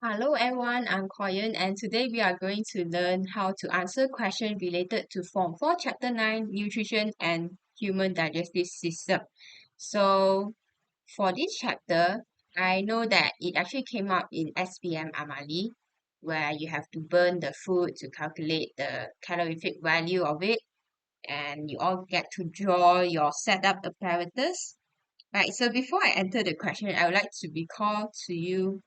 Hello everyone, I'm Koyan and today we are going to learn how to answer questions related to Form 4 Chapter 9 Nutrition and Human Digestive System. So for this chapter, I know that it actually came up in SPM Amali where you have to burn the food to calculate the calorific value of it and you all get to draw your setup apparatus. Right, so before I enter the question, I would like to recall to you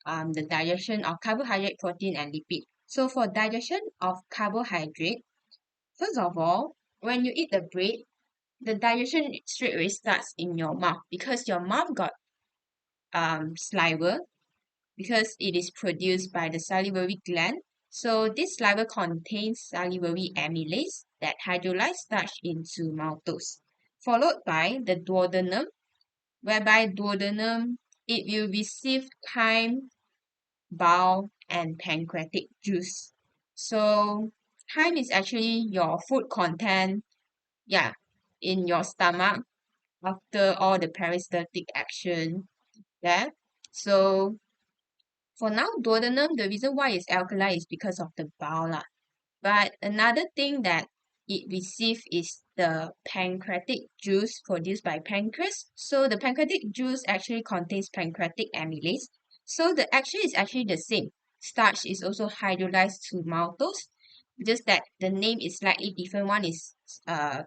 the digestion of carbohydrate, protein, and lipid. So for digestion of carbohydrate, first of all, when you eat the bread, the digestion straight away starts in your mouth because your mouth got saliva because it is produced by the salivary gland. So this saliva contains salivary amylase that hydrolyze starch into maltose, followed by the duodenum, whereby duodenum it will receive chyme bile, and pancreatic juice. So chyme is actually your food content, yeah, in your stomach after all the peristaltic action there. So for now, duodenum, the reason why it's alkali is because of the bile lah. But another thing that it receives is the pancreatic juice produced by pancreas. So the pancreatic juice actually contains pancreatic amylase. So the action is actually the same. Starch is also hydrolyzed to maltose, just that the name is slightly different. One is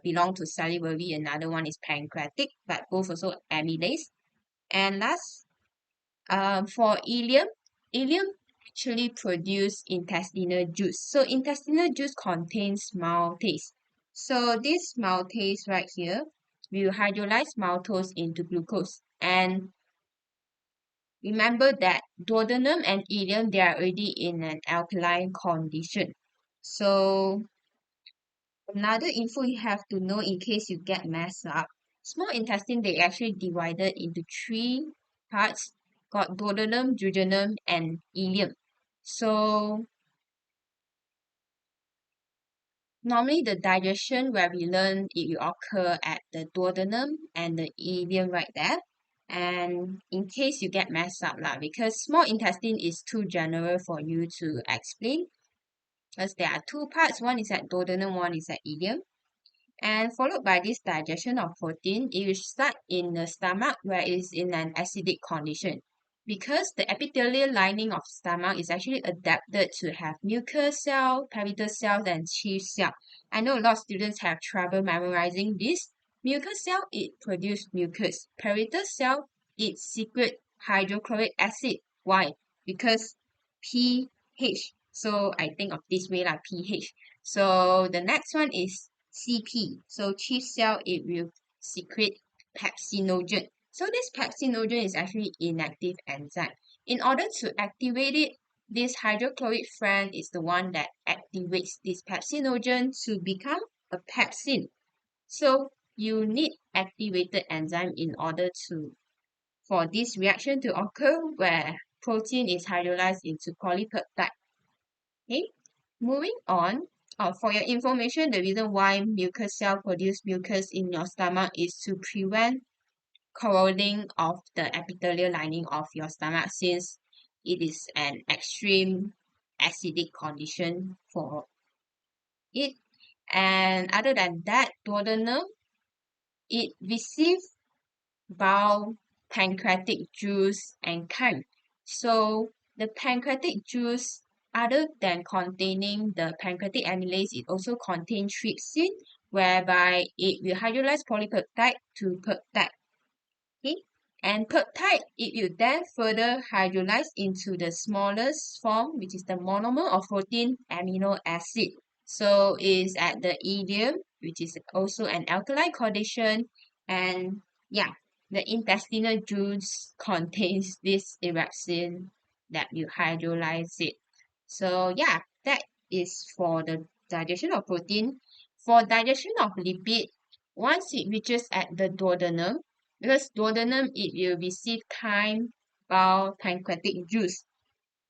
belong to salivary, another one is pancreatic, but both also amylase. And last for ileum actually produce intestinal juice. So intestinal juice contains maltase. So this maltase right here will hydrolyze maltose into glucose. And remember that duodenum and ileum, they are already in an alkaline condition. So another info you have to know in case you get messed up. Small intestine, they actually divided into three parts called duodenum, jejunum, and ileum. So normally the digestion where we learn it will occur at the duodenum and the ileum right there. And in case you get messed up lah, because small intestine is too general for you to explain, because there are two parts. One is at duodenum, one is at ileum. And followed by this digestion of protein, it will start in the stomach where it is in an acidic condition. Because the epithelial lining of stomach is actually adapted to have mucus cell, parietal cells, and chief cell. I know a lot of students have trouble memorizing this. Mucus cell, it produces mucus. Parietal cell, it secrete hydrochloric acid. Why? Because pH. So I think of this way like pH. So the next one is CP. So chief cell, it will secrete pepsinogen. So this pepsinogen is actually inactive enzyme. In order to activate it, this hydrochloric friend is the one that activates this pepsinogen to become a pepsin. So you need activated enzyme in order to for this reaction to occur where protein is hydrolyzed into polypeptide. Okay, moving on. For your information, the reason why mucus cell produce mucus in your stomach is to prevent corroding of the epithelial lining of your stomach since it is an extreme acidic condition for it. And other than that, duodenum, it receives bile, pancreatic juice, and chyme. So the pancreatic juice, other than containing the pancreatic amylase, it also contains trypsin, whereby it will hydrolyze polypeptide to peptide. Okay, and peptide it will then further hydrolyze into the smallest form, which is the monomer of protein amino acid. So is at the ileum, which is also an alkaline condition, and yeah, the intestinal juice contains this eruption that will hydrolyze it. So yeah, that is for the digestion of protein. For digestion of lipid, once it reaches at the duodenum, because duodenum it will receive chyme, bile, pancreatic juice.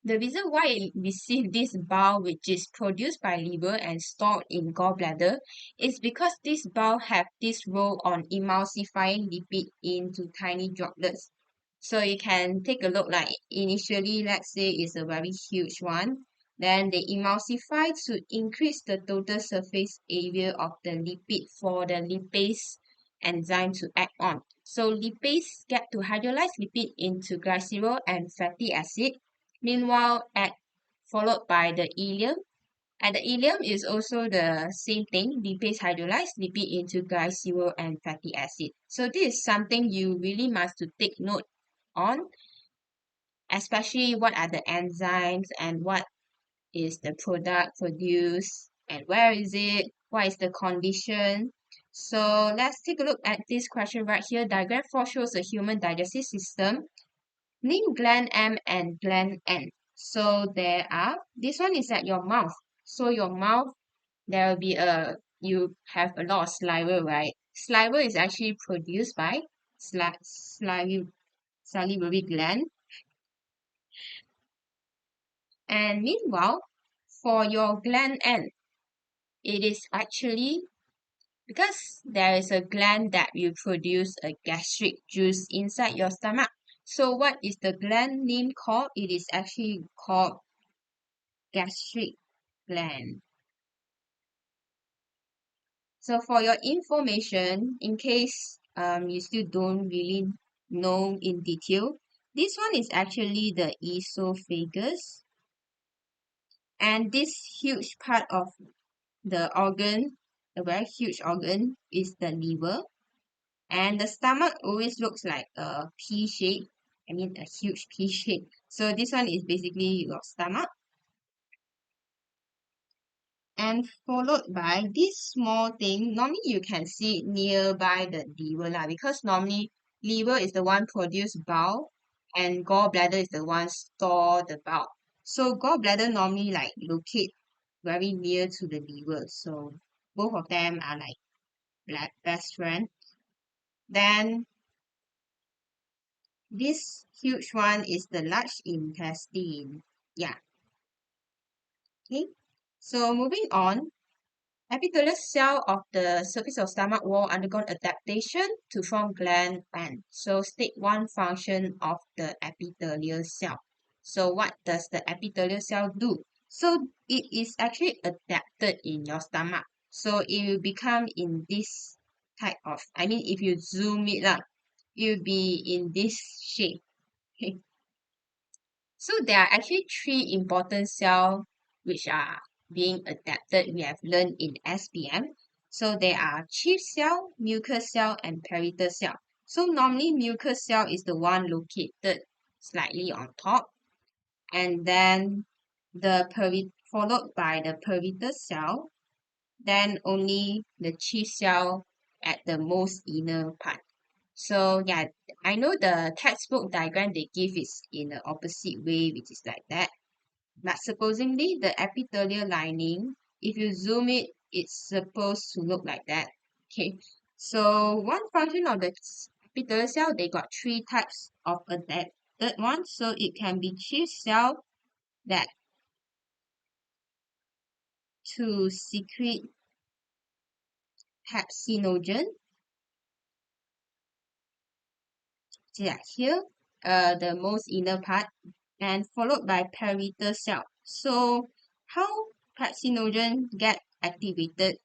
The reason why it receives this bile, which is produced by liver and stored in gallbladder, is because this bile have this role on emulsifying lipid into tiny droplets. So you can take a look, like initially, let's say it's a very huge one. Then they emulsify to increase the total surface area of the lipid for the lipase enzyme to act on. So lipase get to hydrolyze lipid into glycerol and fatty acid. Meanwhile, followed by the ileum. And the ileum is also the same thing, lipase hydrolyze lipid into glycerol and fatty acid. So this is something you really must to take note on, especially what are the enzymes and what is the product produced and where is it, what is the condition. So let's take a look at this question right here. Diagram 4 shows a human digestive system. Name gland M and gland N. So there are, this one is at your mouth. So your mouth, there will be you have a lot of saliva, right? Saliva is actually produced by salivary gland. And meanwhile, for your gland N, it is actually because there is a gland that will produce a gastric juice inside your stomach. So what is the gland name called? It is actually called gastric gland. So for your information, in case you still don't really know in detail, this one is actually the esophagus. And this huge part of the organ, a very huge organ, is the liver. And the stomach always looks like a P shape. I mean a huge P shape. So this one is basically your stomach. And followed by this small thing. Normally you can see it nearby the liver lah, because normally liver is the one produce bile and gallbladder is the one store the bile. So gallbladder normally like locate very near to the liver. So both of them are like best friend. Then this huge one is the large intestine. Yeah. Okay. So moving on, epithelial cell of the surface of stomach wall undergone adaptation to form gland and so state one function of the epithelial cell. So what does the epithelial cell do? So it is actually adapted in your stomach. So it will become in this type of, I mean if you zoom it up, it will be in this shape. Okay. So there are actually three important cells which are being adapted. We have learned in SPM. So there are chief cell, mucus cell, and parietal cell. So normally mucus cell is the one located slightly on top, and then followed by the parietal cell, then only the chief cell at the most inner part. So yeah, I know the textbook diagram they give is in the opposite way, which is like that. But supposedly the epithelial lining, if you zoom it, it's supposed to look like that. Okay. So one function of the epithelial cell, they got three types of adapted one. So it can be chief cell that to secrete pepsinogen. Yeah, here, the most inner part, and followed by parietal cell. So how pepsinogen get activated?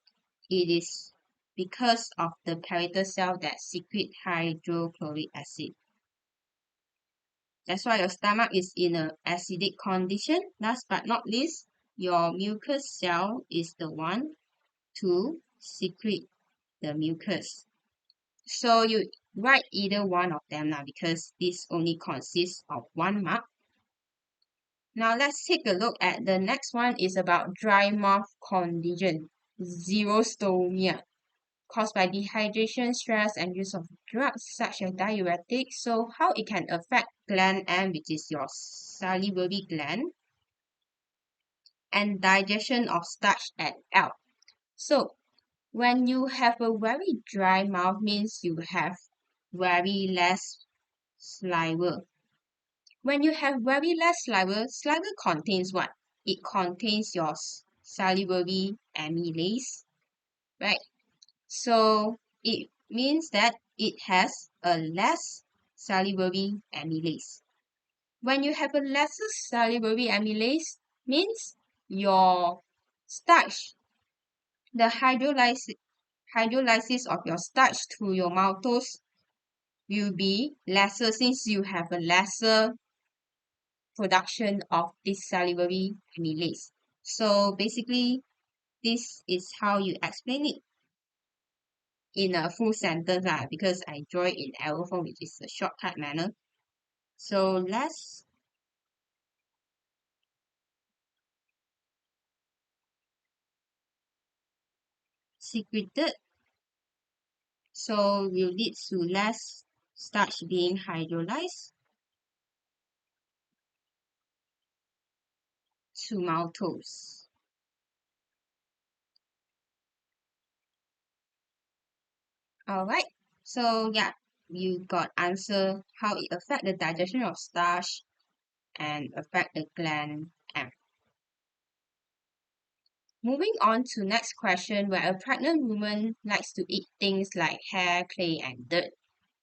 It is because of the parietal cell that secrete hydrochloric acid. That's why your stomach is in an acidic condition. Last but not least, your mucus cell is the one to secrete the mucus. So you write either one of them now because this only consists of one mark. Now let's take a look at the next one is about dry mouth condition, xerostomia, caused by dehydration, stress, and use of drugs such as diuretics. So how it can affect gland M, which is your salivary gland, and digestion of starch at L. So when you have a very dry mouth means you have very less saliva. When you have very less saliva, saliva contains what? It contains your salivary amylase, right? So it means that it has a less salivary amylase. When you have a lesser salivary amylase, means your starch, the hydrolysis of your starch through your maltose will be lesser since you have a lesser production of this salivary amylase. So basically, this is how you explain it in a full sentence because I draw it in arrow form, which is a shortcut manner. So let's secreted. So will lead to less starch being hydrolyzed to maltose. Alright, so yeah, you got answer how it affect the digestion of starch and affect the gland M. Moving on to next question where a pregnant woman likes to eat things like hair, clay, and dirt.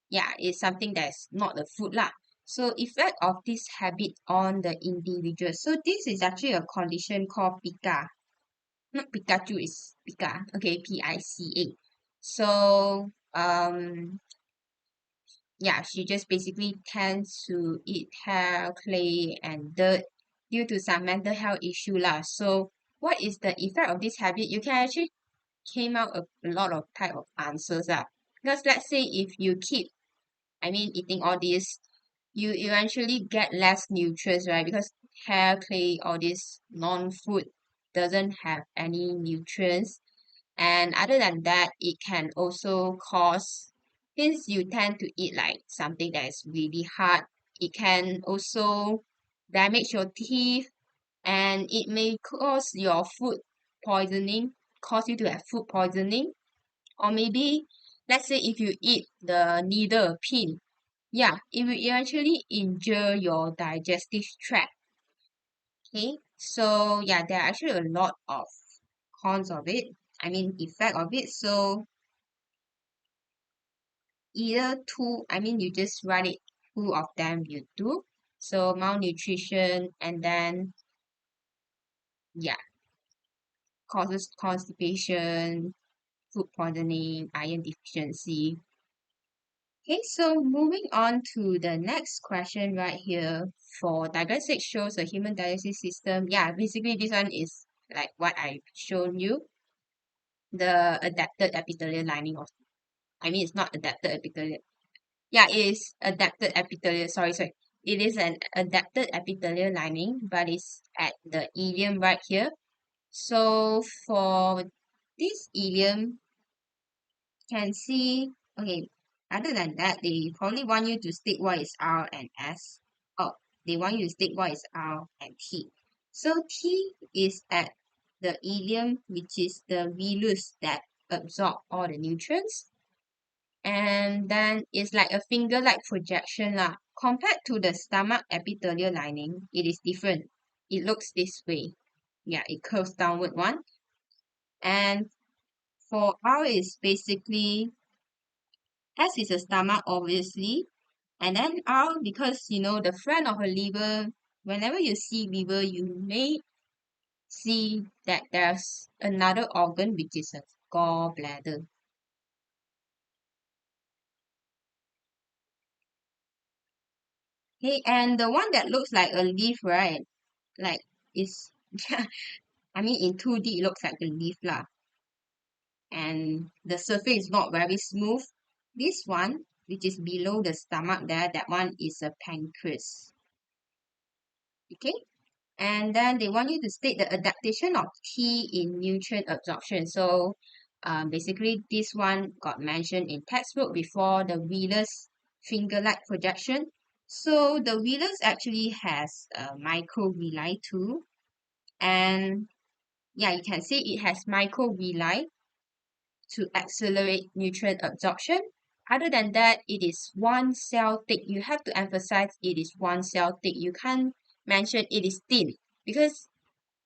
Yeah, it's something that's not a food lah. So effect of this habit on the individual. So this is actually a condition called pica. Not Pikachu, is pica. Okay, Pica. So yeah, she just basically tends to eat hair, clay, and dirt due to some mental health issue lah. So what is the effect of this habit? You can actually came out a lot of type of answers lah. Because let's say if you keep, eating all this, you eventually get less nutrients, right? Because hair, clay, all this non-food doesn't have any nutrients. And other than that, it can also cause, since you tend to eat like something that is really hard, it can also damage your teeth and it may cause your food poisoning, cause you to have food poisoning. Or maybe, let's say if you eat the needle pin, yeah, it will eventually injure your digestive tract. Okay, so yeah, there are actually a lot of cons of it. Effect of it. So either two, you just write it, two of them you do. So malnutrition and then, yeah, causes constipation, food poisoning, iron deficiency. Okay, so moving on to the next question right here for diagnostics shows a human digestive system. Yeah, basically this one is like what I've shown you, the adapted epithelial lining of, it's not adapted epithelial. Yeah, it is adapted epithelial. Sorry. It is an adapted epithelial lining, but it's at the ileum right here. So for this ileum, can see, okay, other than that, they probably want you to state what is R and S. Oh, they want you to state what is R and T. So T is at the ileum, which is the villus that absorb all the nutrients. And then it's like a finger-like projection lah. Compared to the stomach epithelial lining, it is different. It looks this way. Yeah, it curves downward one. And for R is basically, S is a stomach obviously. And then R, because the front of a liver, whenever you see liver, you may see that there's another organ which is a gallbladder. Okay, and the one that looks like a leaf, right? Like is in 2D it looks like a leaf lah. And the surface is not very smooth. This one, which is below the stomach there, that one is a pancreas. Okay? And then they want you to state the adaptation of T in nutrient absorption. So basically this one got mentioned in textbook before, the villus finger-like projection. So the villus actually has a microvilli too. And yeah, you can see it has microvilli to accelerate nutrient absorption. Other than that, it is one cell thick. You have to emphasize it is one cell thick. You can't mention it is thin because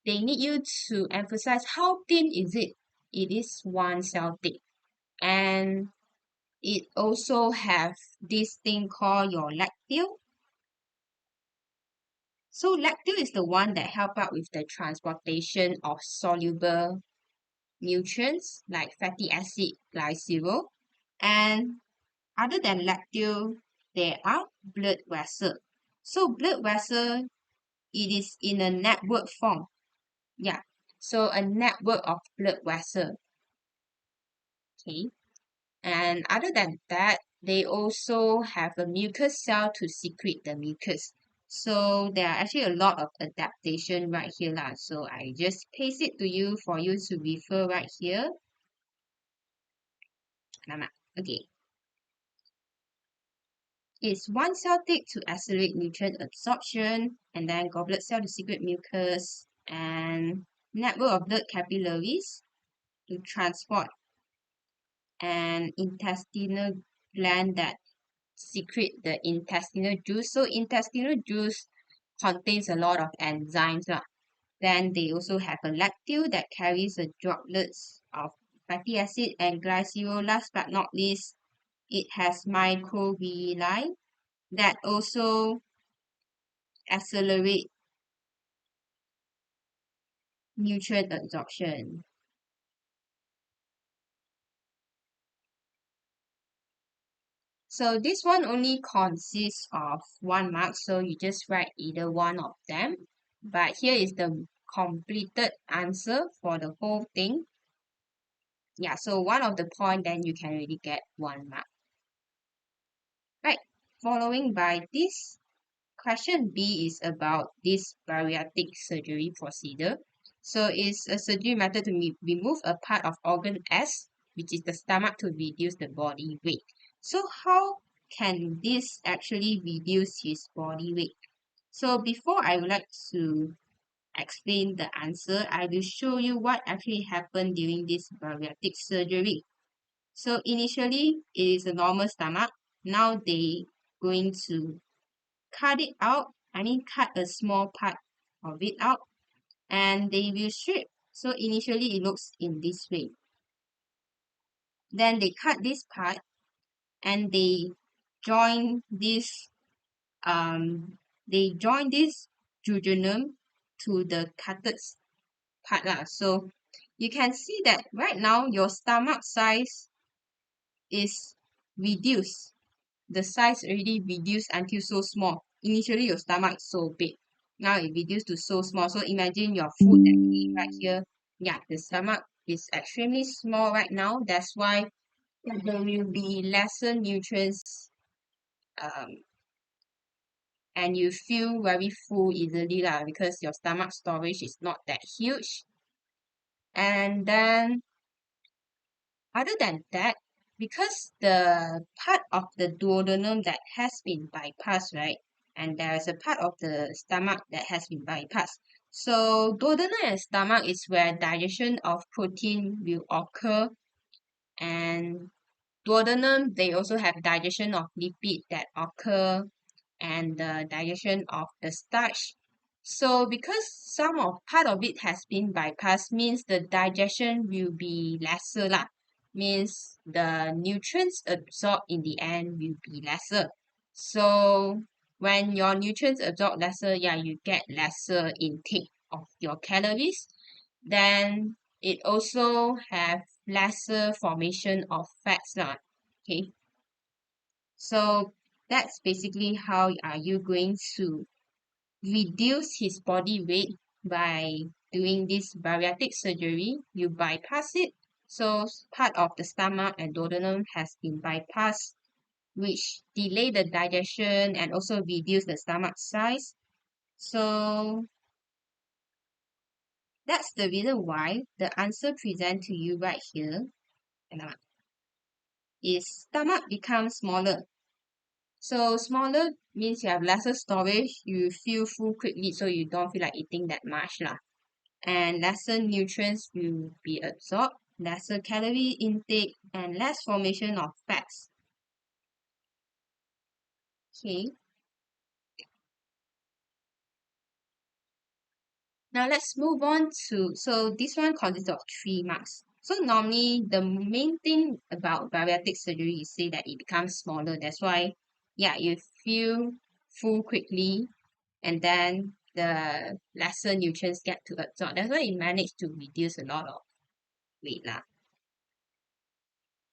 they need you to emphasize how thin is it. It is one cell thick. And it also have this thing called your lactose. So lactose is the one that help out with the transportation of soluble nutrients like fatty acid, glycerol. And other than lactose, there are blood vessel. So blood vessel, it is in a network form. Yeah. So a network of blood vessel. Okay. And other than that, they also have a mucus cell to secrete the mucus. So there are actually a lot of adaptation right here lah. So I just paste it to you for you to refer right here. Okay. It's one cell take to accelerate nutrient absorption, and then goblet cell to secrete mucus, and network of blood capillaries to transport, and intestinal gland that secrete the intestinal juice. So intestinal juice contains a lot of enzymes lah. Then they also have a lactose that carries the droplets of fatty acid and glycerol. Last but not least, it has microvilli that also accelerate nutrient absorption. So this one only consists of 1 mark, so you just write either one of them. But here is the completed answer for the whole thing. Yeah, so one of the point, then you can really get 1 mark. Right, following by this, question B is about this bariatric surgery procedure. So it's a surgery method to remove a part of organ S, which is the stomach, to reduce the body weight. So how can this actually reduce his body weight? So before I would like to explain the answer, I will show you what actually happened during this bariatric surgery. So initially, it is a normal stomach. Now they going to cut it out. I mean, cut a small part of it out, and they will strip. So initially, it looks in this way. Then they cut this part, and join this join this jejunum to the cutted part lah. So you can see that right now your stomach size is reduced. The size already reduced until so small. Initially, your stomach is so big. Now it reduced to so small. So imagine your food that you eat right here. Yeah, the stomach is extremely small right now. That's why there will be lesser nutrients, um, and you feel very full easily lah, because your stomach storage is not that huge. And then other than that, because the part of the duodenum that has been bypassed, right? And there is a part of the stomach that has been bypassed. So duodenum and stomach is where digestion of protein will occur. And duodenum, they also have digestion of lipid that occur, and the digestion of the starch. So because some of part of it has been bypassed, means the digestion will be lesser lah. Means the nutrients absorbed in the end will be lesser. So when your nutrients absorb lesser, yeah, you get lesser intake of your calories. Then it also have lesser formation of fats lah. Okay. So that's basically how are you going to reduce his body weight by doing this bariatric surgery. You bypass it. So part of the stomach and duodenum has been bypassed, which delay the digestion and also reduce the stomach size. So that's the reason why the answer present to you right here is stomach becomes smaller. So smaller means you have lesser storage, you feel full quickly, so you don't feel like eating that much lah. And lesser nutrients will be absorbed, lesser calorie intake, and less formation of fats. Okay. Now let's move on to, so this one consists of 3 marks. So normally the main thing about bariatric surgery is say that it becomes smaller. That's why, yeah, you feel full quickly, and then the lesser nutrients get to absorb. That's why it managed to reduce a lot of weight lah.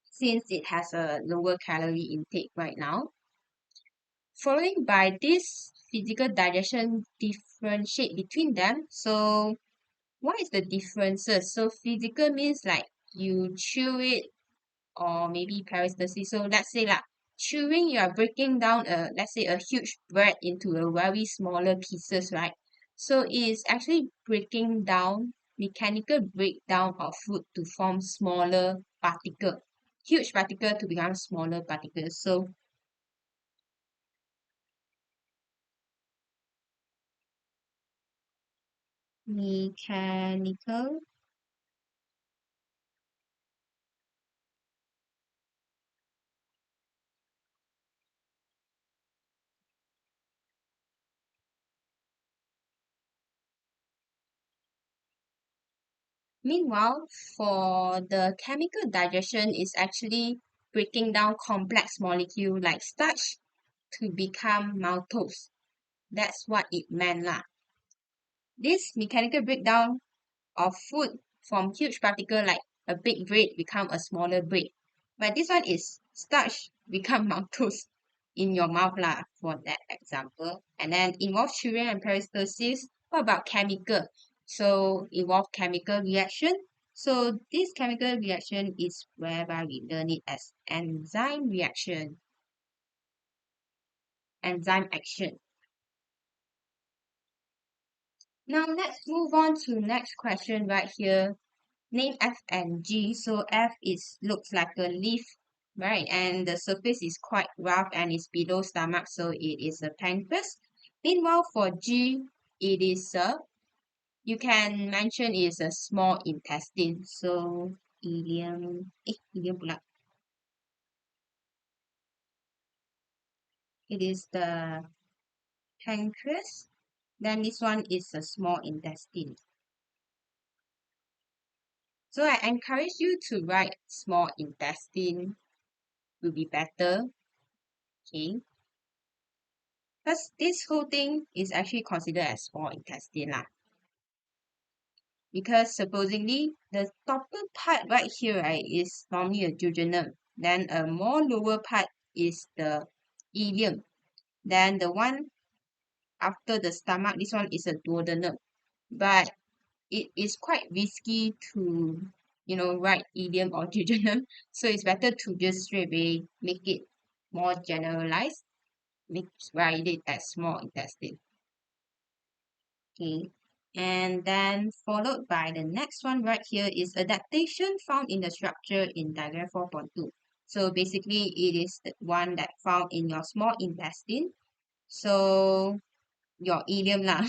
Since it has a lower calorie intake right now. Following by this physical digestion differentiate between them. So what is the differences? So physical means like you chew it or maybe peristalsis. So let's say like chewing, you are breaking down let's say a huge bread into a very smaller pieces, right? So it is actually breaking down mechanical breakdown of food to form smaller particle, huge particle to become smaller particles. So mechanical. Meanwhile, for the chemical digestion is actually breaking down complex molecule like starch to become maltose. That's what it meant lah. This mechanical breakdown of food from huge particle like a big bread become a smaller bread. But this one is starch become maltose in your mouth lah for that example. And then involve chewing and peristalsis. What about chemical? So involve chemical reaction. So this chemical reaction is whereby we learn it as enzyme reaction, enzyme action. Now let's move on to next question right here. Name F and G. So F is looks like a leaf, right? And the surface is quite rough and it's below stomach, so it is a pancreas. Meanwhile, for G, it is you can mention it is a small intestine. So ileum pula. It is the pancreas. Then this one is a small intestine. So I encourage you to write small intestine will be better. Okay. Because this whole thing is actually considered as small intestine lah. Because supposedly the topper part right here, right, is normally a duodenum. Then a more lower part is the ileum. Then the one after the stomach, this one is a duodenum. But it is quite risky to, write ileum or duodenum. So it's better to just straight away make it more generalized, write it as small intestine. Okay. And then followed by the next one right here is adaptation found in the structure in diagram 4.2. So basically it is the one that found in your small intestine. So your ileum lah.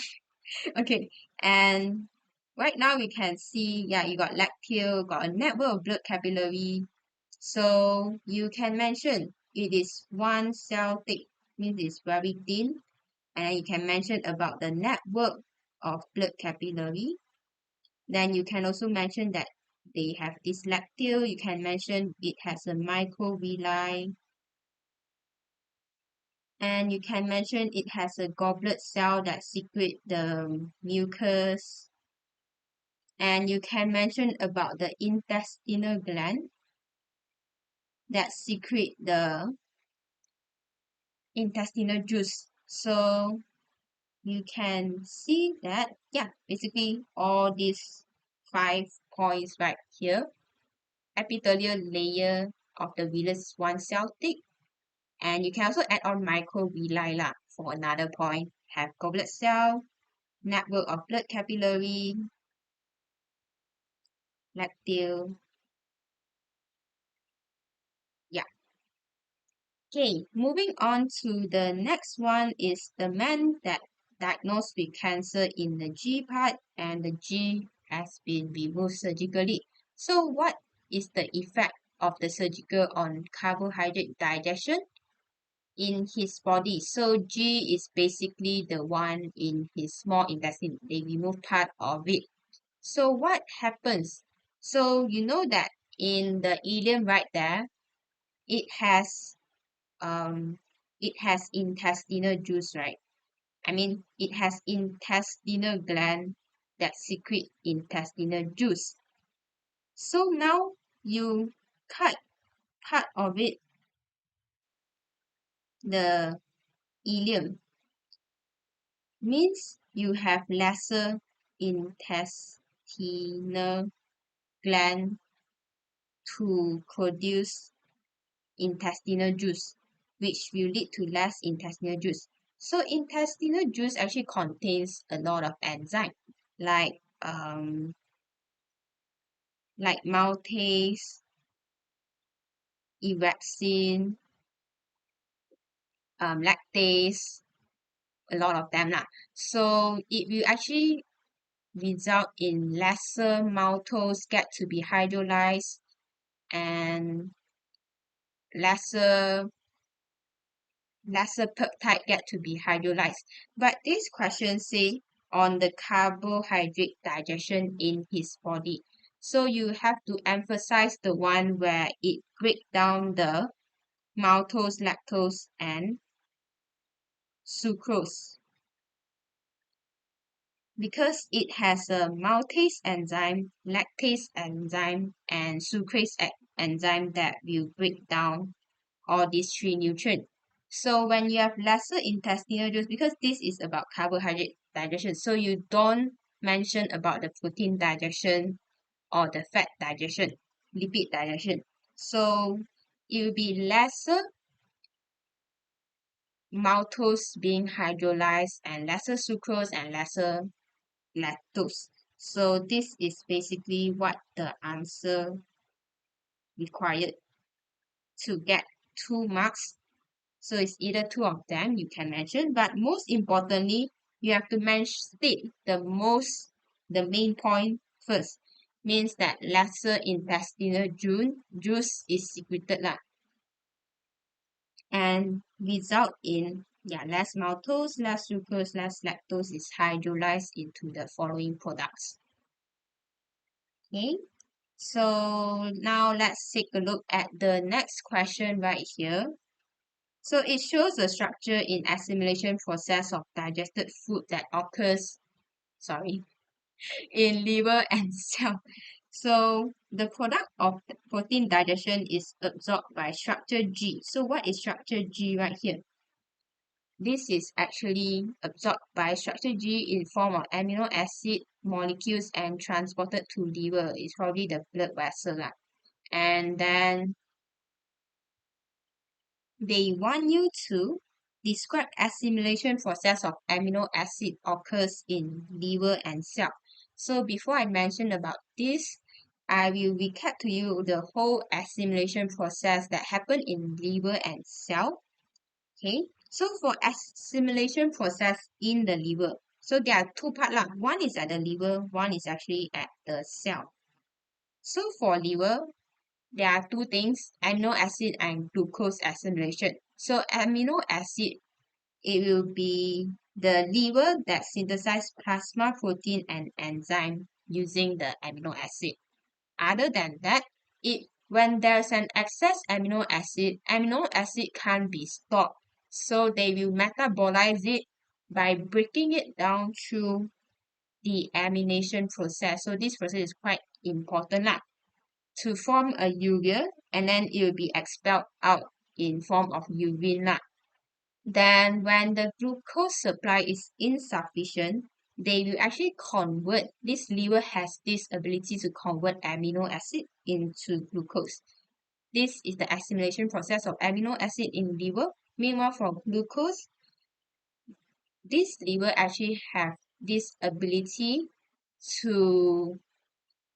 Okay. And right now we can see, yeah, you got lacteal, got a network of blood capillary. So you can mention it is one cell thick, means it's very thin, and you can mention about the network of blood capillary. Then you can also mention that they have this lacteal. You can mention it has a microvilli. And you can mention it has a goblet cell that secrete the mucus. And you can mention about the intestinal gland that secrete the intestinal juice. So you can see that, yeah, basically all these 5 points right here. Epithelial layer of the villus is one cell thick. And you can also add on microvilli lah for another point. Have goblet cell, network of blood capillary, lacteal. Yeah. Okay, moving on to the next one is the man that diagnosed with cancer in the G part, and the G has been removed surgically. So what is the effect of the surgical on carbohydrate digestion in his body? So G is basically the one in his small intestine. They remove part of it. So what happens So you know that in the ileum right there, it has um it has intestinal juice, right? I mean, it has intestinal gland that secrete intestinal juice. So now you cut part of it, the ileum, means you have lesser intestinal gland to produce intestinal juice, which will lead to less intestinal juice. So intestinal juice actually contains a lot of enzyme, like maltase, erepsin, lactase, a lot of them lah. So it will actually result in lesser maltose get to be hydrolyzed and lesser peptide get to be hydrolyzed. But this question say on the carbohydrate digestion in his body. So you have to emphasize the one where it break down the maltose, lactose, and sucrose. Because it has a maltase enzyme, lactase enzyme, and sucrase enzyme that will break down all these three nutrients. So when you have lesser intestinal juice, because this is about carbohydrate digestion, so you don't mention about the protein digestion or the fat digestion, lipid digestion. So it will be lesser maltose being hydrolyzed and lesser sucrose and lesser lactose. So this is basically what the answer required to get 2 marks. So it's either two of them you can mention, but most importantly, you have to state the main point first. Means that lesser intestinal juice is secreted lah, and result in less maltose, less sucrose, less lactose is hydrolyzed into the following products. Okay, so now let's take a look at the next question right here. So it shows the structure in assimilation process of digested food that occurs, in liver and cell. So the product of the protein digestion is absorbed by structure G. So what is structure G right here? This is actually absorbed by structure G in form of amino acid molecules and transported to liver. It's probably the blood vessel lah. And then they want you to describe assimilation process of amino acid occurs in liver and cell. So before I mention about this, I will recap to you the whole assimilation process that happen in liver and cell. Okay, so for assimilation process in the liver, so there are two parts lah. One is at the liver, one is actually at the cell. So for liver, there are two things, amino acid and glucose assimilation. So amino acid, it will be the liver that synthesize plasma protein and enzyme using the amino acid. Other than that, when there's an excess amino acid can't be stored. So they will metabolize it by breaking it down through the amination process. So this process is quite important lah, to form a urea, and then it will be expelled out in form of urine lah. Then when the glucose supply is insufficient, they will actually convert, this liver has this ability to convert amino acid into glucose. This is the assimilation process of amino acid in liver. Meanwhile, for glucose, this liver actually have this ability to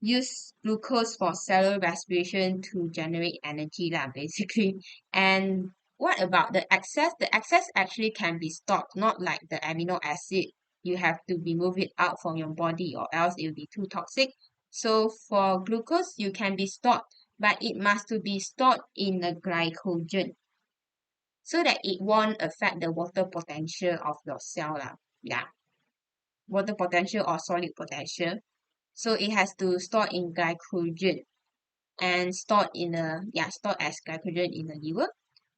use glucose for cellular respiration to generate energy lah, basically. And what about the excess? The excess actually can be stored, not like the amino acid. You have to remove it out from your body or else it will be too toxic. So for glucose, you can be stored, but it must to be stored in a glycogen so that it won't affect the water potential of your cell lah. Yeah, water potential or solid potential. So it has to store in glycogen and stored as glycogen in the liver.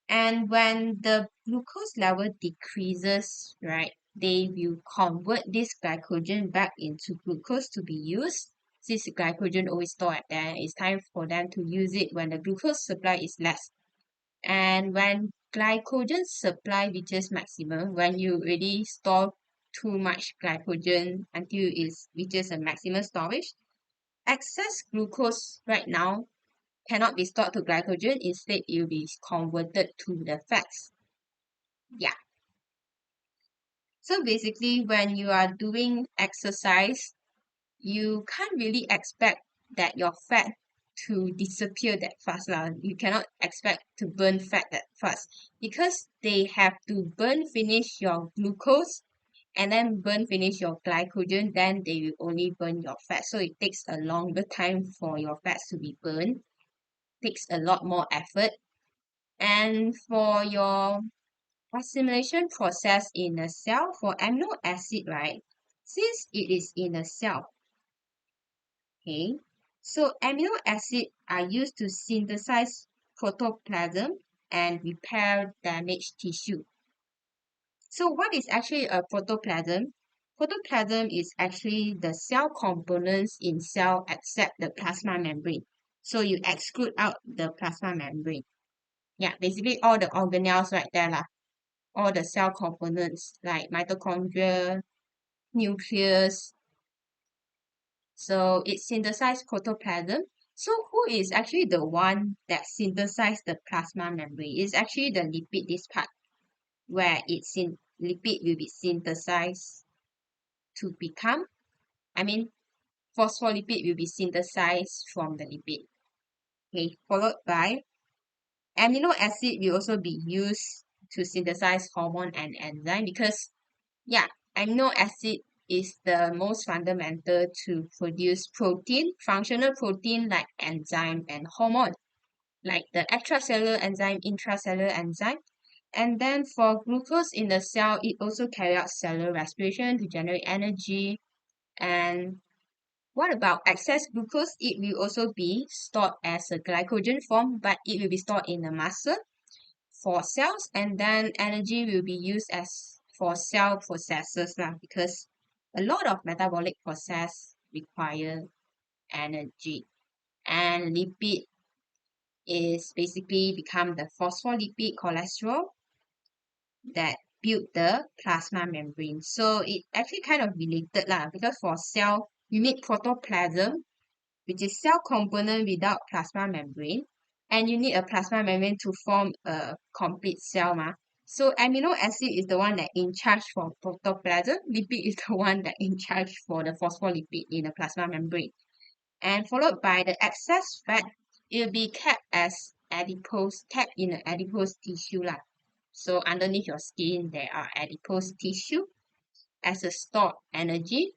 And when the glucose level decreases, right, they will convert this glycogen back into glucose to be used. Since glycogen always stored there, it's time for them to use it when the glucose supply is less. And when glycogen supply reaches maximum, when you already store too much glycogen until it reaches a maximum storage, excess glucose right now cannot be stored to glycogen. Instead, it will be converted to the fats. Yeah. So basically, when you are doing exercise, you can't really expect that your fat to disappear that fast lah. You cannot expect to burn fat that fast because they have to burn finish your glucose and then burn finish your glycogen, then they will only burn your fat. So it takes a longer time for your fats to be burned, takes a lot more effort. And for your assimilation process in a cell for amino acid, right? Since it is in a cell, okay, so amino acid are used to synthesize protoplasm and repair damaged tissue. So what is actually a protoplasm? Protoplasm is actually the cell components in cell except the plasma membrane. So you exclude out the plasma membrane. Yeah, basically all the organelles right there lah. All the cell components like mitochondria, nucleus. So it synthesizes protoplasm. So who is actually the one that synthesized the plasma membrane? It's actually the lipid, this part, where lipid will be synthesized to become, I mean, phospholipid will be synthesized from the lipid. Okay, followed by amino acid will also be used to synthesize hormone and enzyme because yeah, amino acid is the most fundamental to produce protein, functional protein like enzyme and hormone, like the extracellular enzyme, intracellular enzyme. And then for glucose in the cell, it also carries out cellular respiration to generate energy. And what about excess glucose? It will also be stored as a glycogen form, but it will be stored in the muscle for cells, and then energy will be used as for cell processes lah, because a lot of metabolic process require energy. And lipid is basically become the phospholipid cholesterol that build the plasma membrane. So it actually kind of related lah, because for cell you need protoplasm, which is cell component without plasma membrane, and you need a plasma membrane to form a complete cell ma. So amino acid is the one that in charge for protoplasm, lipid is the one that in charge for the phospholipid in the plasma membrane. And followed by the excess fat, it will be kept as kept in the adipose tissue lah. So underneath your skin, there are adipose tissue as a stored energy,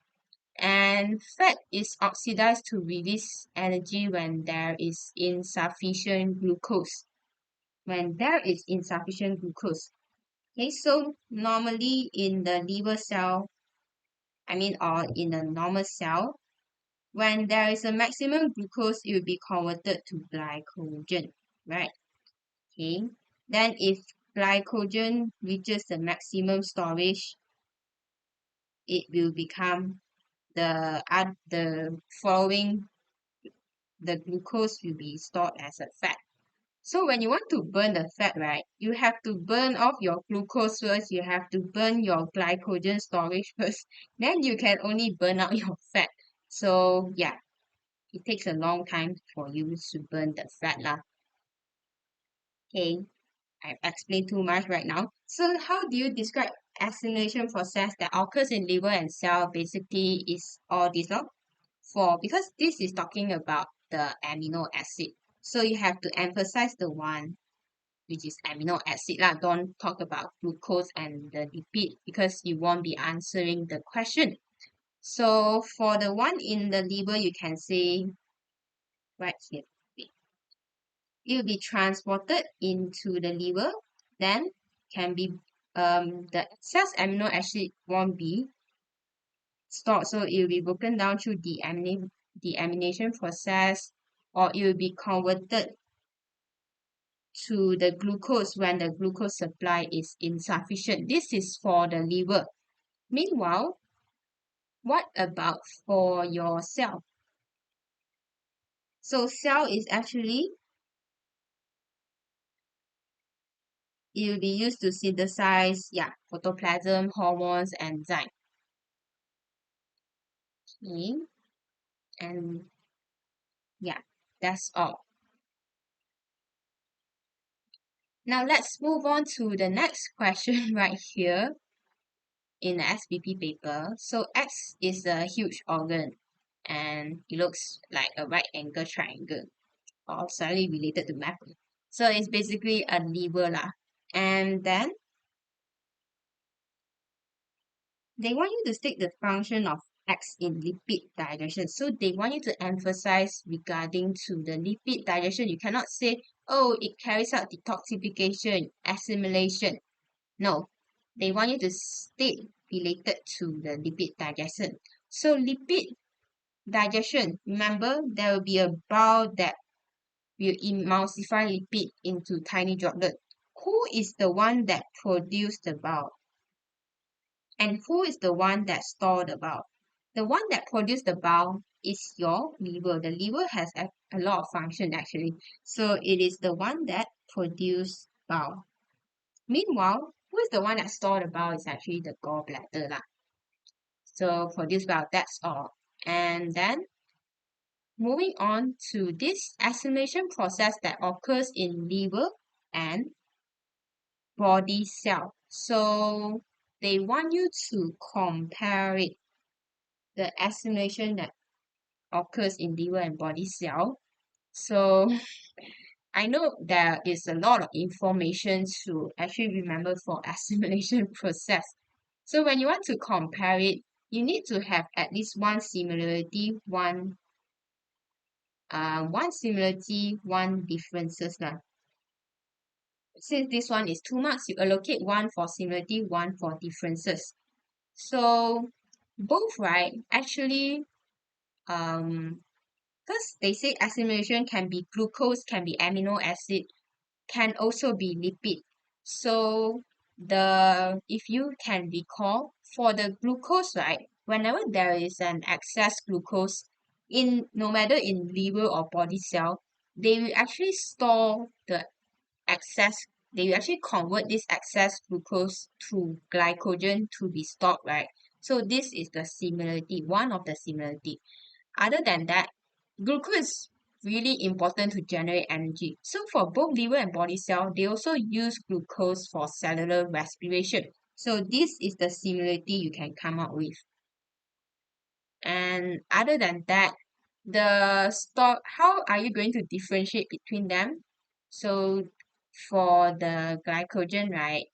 and fat is oxidized to release energy when there is insufficient glucose. When there is insufficient glucose. Okay, so normally in the liver cell, or in a normal cell, when there is a maximum glucose, it will be converted to glycogen, right? Okay, then if glycogen reaches the maximum storage, it will become the following, the glucose will be stored as a fat. So when you want to burn the fat, right, you have to burn off your glucose first, you have to burn your glycogen storage first, then you can only burn out your fat. So yeah, it takes a long time for you to burn the fat lah. Okay, I've explained too much right now. So how do you describe assimilation process that occurs in liver and cell? Basically is all this lor. Because this is talking about the amino acid. So you have to emphasize the one which is amino acid lah. Don't talk about glucose and the lipid because you won't be answering the question. So for the one in the liver, you can say right here. It will be transported into the liver, then can be the excess amino acid won't be stored. So it will be broken down through deamination process, or it will be converted to the glucose when the glucose supply is insufficient. This is for the liver. Meanwhile, what about for your cell? So cell is actually, it will be used to synthesize, yeah, protoplasm, hormones, enzyme. Okay, and yeah, that's all. Now let's move on to the next question right here in the SPP paper. So X is a huge organ and it looks like a right angle triangle or slightly related to math. So it's basically a liver lah. And then they want you to state the function of X in lipid digestion. So they want you to emphasize regarding to the lipid digestion. You cannot say, oh, it carries out detoxification, assimilation. No, they want you to state related to the lipid digestion. So lipid digestion, remember there will be a bile that will emulsify lipid into tiny droplet. Who is the one that produce the bile? And who is the one that store the bile? The one that produce the bile is your liver. The liver has a lot of function actually. So it is the one that produce bile. Meanwhile, who is the one that store the bile is actually the gallbladder lah. So produce bile, that's all. And then moving on to this assimilation process that occurs in liver and body cell. So they want you to compare it, the assimilation that occurs in liver and body cell. So I know there is a lot of information to actually remember for assimilation process. So when you want to compare it, you need to have at least one similarity, one differences lah. Since this one is 2 marks, you allocate one for similarity, one for differences. So both, right, actually, because they say assimilation can be glucose, can be amino acid, can also be lipid. So if you can recall, for the glucose, right, whenever there is an excess glucose in no matter in liver or body cell, they will actually store the excess, they will actually convert this excess glucose to glycogen to be stored, right? So this is the similarity, one of the similarity. Other than that, glucose is really important to generate energy. So for both liver and body cell, they also use glucose for cellular respiration. So this is the similarity you can come up with. And other than that, how are you going to differentiate between them? So for the glycogen, right,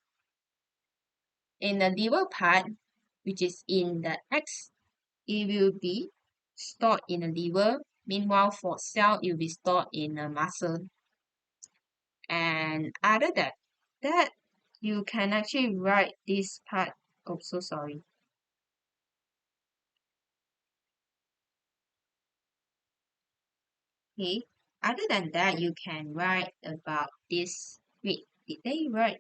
in the liver part, which is in the X, it will be stored in the liver. Meanwhile, for cell, it will be stored in a muscle. And other than that, you can actually write this part. Oh, so sorry. Okay. Other than that, you can write about this. Wait, did they write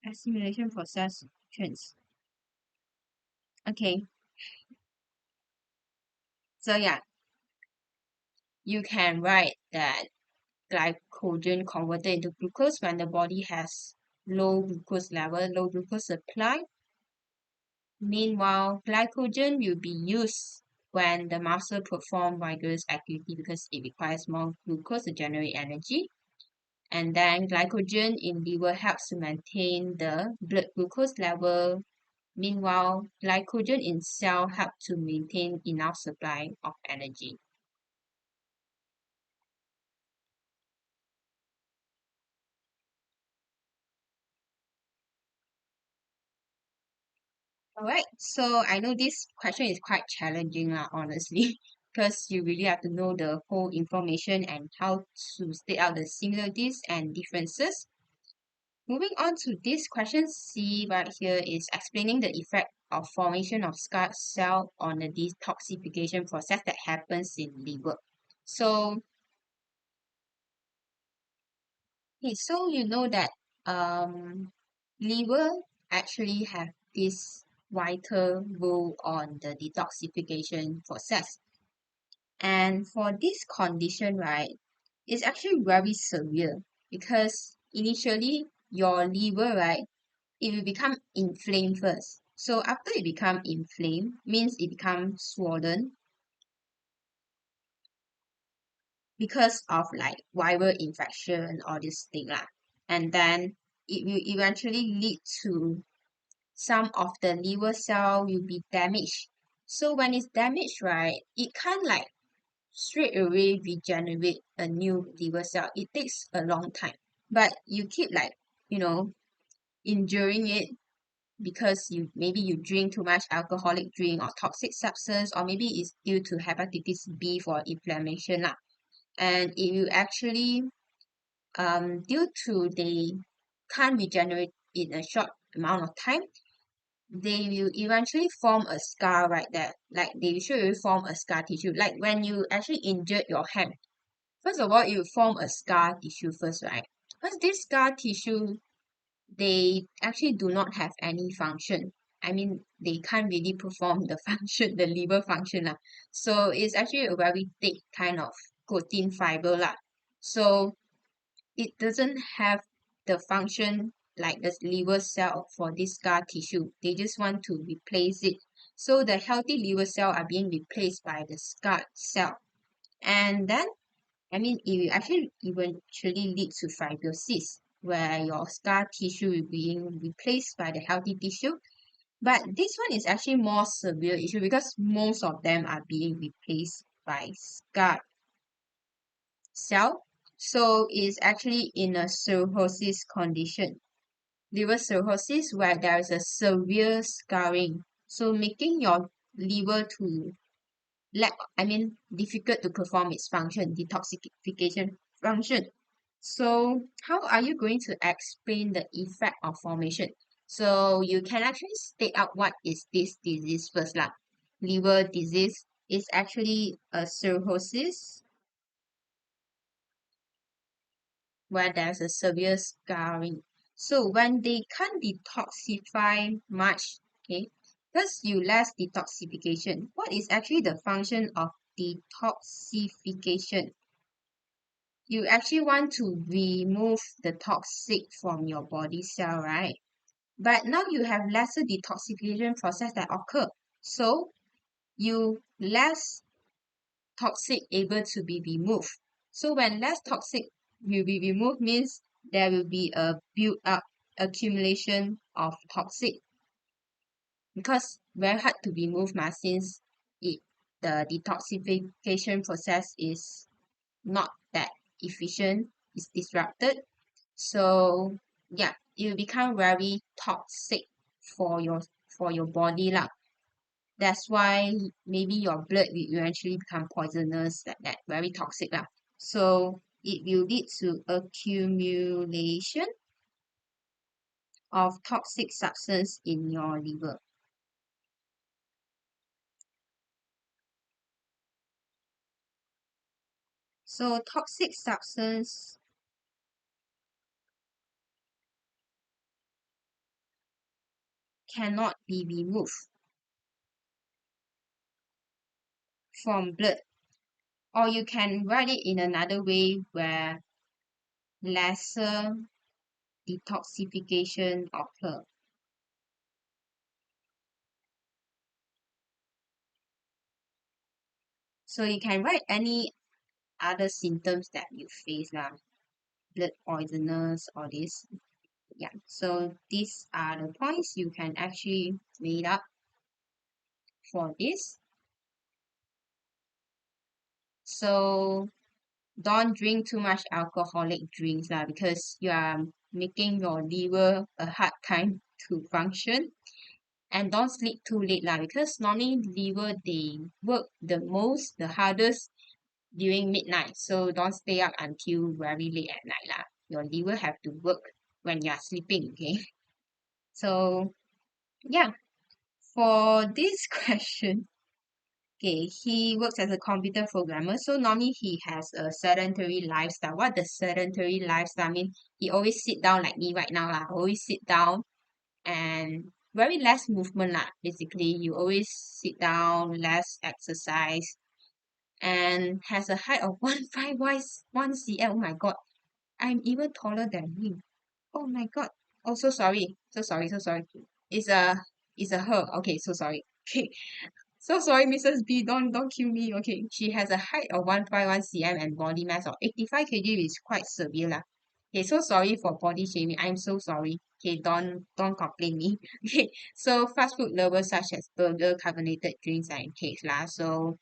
assimilation process trends? Okay. So yeah, you can write that glycogen converted into glucose when the body has low glucose level, low glucose supply. Meanwhile, glycogen will be used when the muscle perform vigorous activity because it requires more glucose to generate energy. And then glycogen in liver helps to maintain the blood glucose level. Meanwhile, glycogen in cell help to maintain enough supply of energy. All right, so I know this question is quite challenging, honestly, because you really have to know the whole information and how to state out the similarities and differences. Moving on to this question C right here is explaining the effect of formation of scar cell on the detoxification process that happens in liver. So, okay, so you know that liver actually have this vital role on the detoxification process. And for this condition, right, it's actually very severe because initially your liver, right, it will become inflamed first. So after it become inflamed, means it becomes swollen because of like viral infection or this thing lah. And then it will eventually lead to some of the liver cell will be damaged. So when it's damaged, right, it can't like straight away regenerate a new liver cell. It takes a long time. But you keep like, you know, injuring it because you drink too much alcoholic drink or toxic substance, or maybe it's due to hepatitis B for inflammation lah. And it will actually due to they can't regenerate in a short amount of time, they will eventually form a scar right there. Like they should form a scar tissue. Like when you actually injured your hand, first of all, you form a scar tissue first, right? Because this scar tissue, they actually do not have any function. I mean, they can't really perform the function, the liver function lah. So it's actually a very thick kind of protein fiber lah. So it doesn't have the function like the liver cell for this scar tissue. They just want to replace it. So the healthy liver cell are being replaced by the scar cell. And then I mean, it will actually eventually lead to fibrosis, where your scar tissue is being replaced by the healthy tissue. But this one is actually more severe issue because most of them are being replaced by scar cell. So it's actually in a cirrhosis condition. Liver cirrhosis where there is a severe scarring. So making your liver to difficult to perform its function, detoxification function. So how are you going to explain the effect of formation? So you can actually state out what is this disease first lah. Liver disease is actually a cirrhosis where there's a severe scarring. So when they can't detoxify much, okay, because you less detoxification. What is actually the function of detoxification? You actually want to remove the toxic from your body cell, right? But now you have lesser detoxification process that occur. So you less toxic able to be removed. So when less toxic will be removed means there will be a build up accumulation of toxic because very hard to remove since it the detoxification process is not that efficient, is disrupted. So yeah, it will become very toxic for your body lah. That's why maybe your blood will eventually become poisonous like that, very toxic lah. So it will lead to accumulation of toxic substance in your liver. So toxic substance cannot be removed from blood. Or you can write it in another way where lesser detoxification occur. So you can write any other symptoms that you face lah, blood poisonous or this. Yeah, so these are the points you can actually made up for this. So don't drink too much alcoholic drinks lah because you are making your liver a hard time to function. And don't sleep too late lah because normally liver they work the most, the hardest during midnight. So don't stay up until very late at night lah. Your liver have to work. when you are sleeping, okay? So yeah, for this question, okay, he works as a computer programmer. So normally he has a sedentary lifestyle. What does sedentary lifestyle mean? He always sit down like me right now lah. Always sit down and very less movement lah. Basically, you always sit down, less exercise, and has a height of 151 cm. Oh my god, I'm even taller than him. Oh my god. Oh, so sorry. So sorry. So sorry. It's a it's a her. Okay, so sorry. Okay. So sorry, Mrs. B. Don't kill me. Okay. She has a height of 151 cm and body mass of 85 kg, is quite severe lah. Okay, so sorry for body shaming. I'm so sorry. Okay, don't complain me. Okay. So fast food lovers such as burger, carbonated drinks and cakes lah. So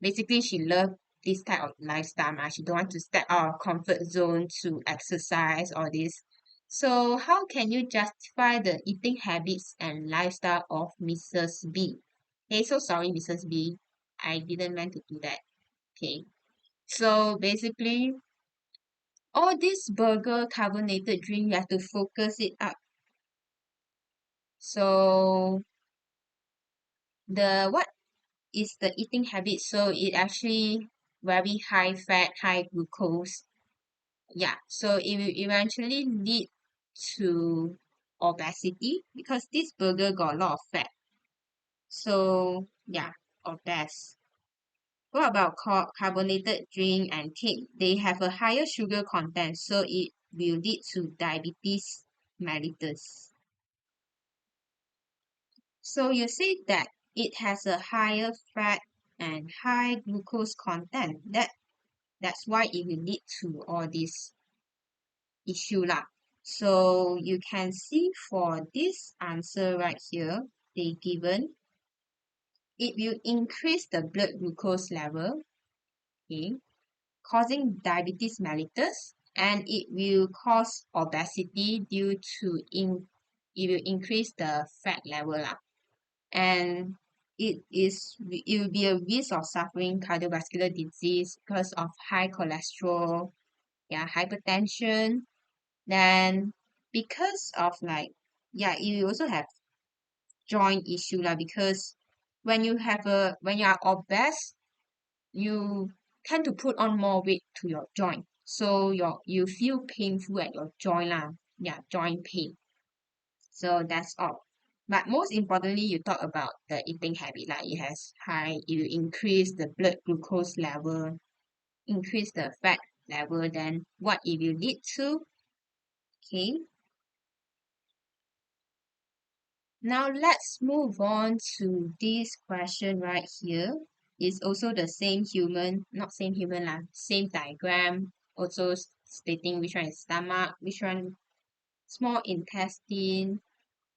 basically she loved this type of lifestyle. She don't want to step out of comfort zone to exercise all this. So how can you justify the eating habits and lifestyle of Mrs. B? Okay, so sorry, Mrs. B. I didn't meant to do that. Okay. So basically, all this burger carbonated drink, you have to focus it up. So the what is the eating habit? So it actually very high fat, high glucose. Yeah, so it will eventually lead to obesity because this burger got a lot of fat. So yeah, obese. What about carbonated drink and cake? They have a higher sugar content, so it will lead to diabetes mellitus. So you say that it has a higher fat and high glucose content. That's why it will lead to all this issue lah. So you can see for this answer right here, they given it will increase the blood glucose level, okay, causing diabetes mellitus, and it will cause obesity due to it will increase the fat level lah. And it will be a risk of suffering cardiovascular disease because of high cholesterol, yeah, hypertension. Then because of like, yeah, you also have joint issue lah, because when you are obese, you tend to put on more weight to your joint. So you feel painful at your joint lah. Yeah, joint pain. So that's all. But most importantly, you talk about the eating habit. Like it will increase the blood glucose level, increase the fat level, then what it will lead to? Okay. Now let's move on to this question right here. It's also the same human, not same human lah, same diagram. Also stating which one is stomach, which one small intestine.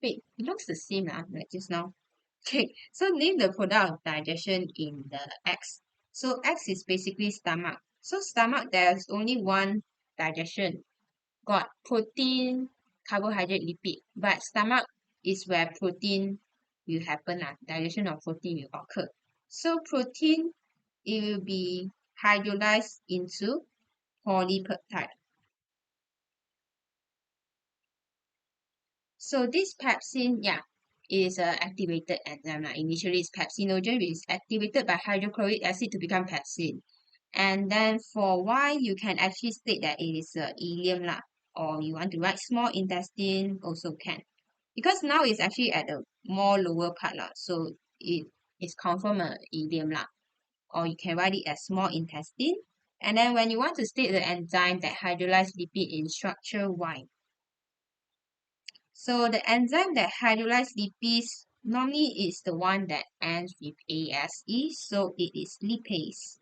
Wait, it looks the same lah, like just now. Okay, so name the product of digestion in the X. So X is basically stomach. So stomach, there's only one digestion. Got protein, carbohydrate, lipid. But stomach is where protein will happen, digestion of protein will occur. So protein, it will be hydrolyzed into polypeptide. So this pepsin, yeah, is a activated enzyme. Initially, it's pepsinogen, which is activated by hydrochloric acid to become pepsin. And then for why, you can actually state that it is a ileum lah, or you want to write small intestine also can. Because now it's actually at the more lower part lah, so it is confirmed a ileum lah, or you can write it as small intestine. And then when you want to state the enzyme that hydrolyze lipid in structure Y, so the enzyme that hydrolyze lipids normally is the one that ends with ASE, so it is lipase.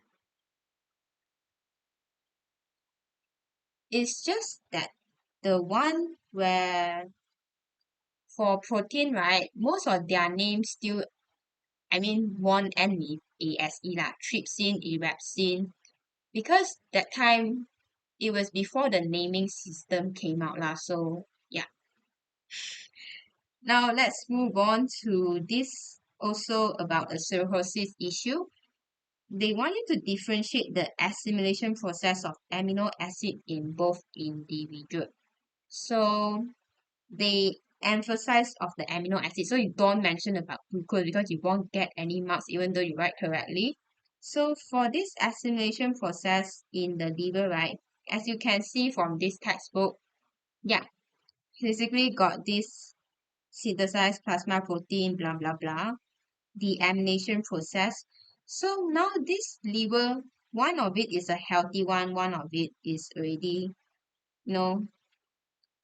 It's just that the one where for protein, right, most of their names still, I mean, one end with ASE lah, trypsin, erepsin, because that time it was before the naming system came out lah, so yeah. Now let's move on to this also about the cirrhosis issue. They want you to differentiate the assimilation process of amino acid in both individuals. So they emphasize of the amino acid. So you don't mention about glucose because you won't get any marks even though you write correctly. So for this assimilation process in the liver, right, as you can see from this textbook, yeah, basically got this synthesized plasma protein, blah, blah, blah, the amination process. So now this liver, one of it is a healthy one of it is already, you know,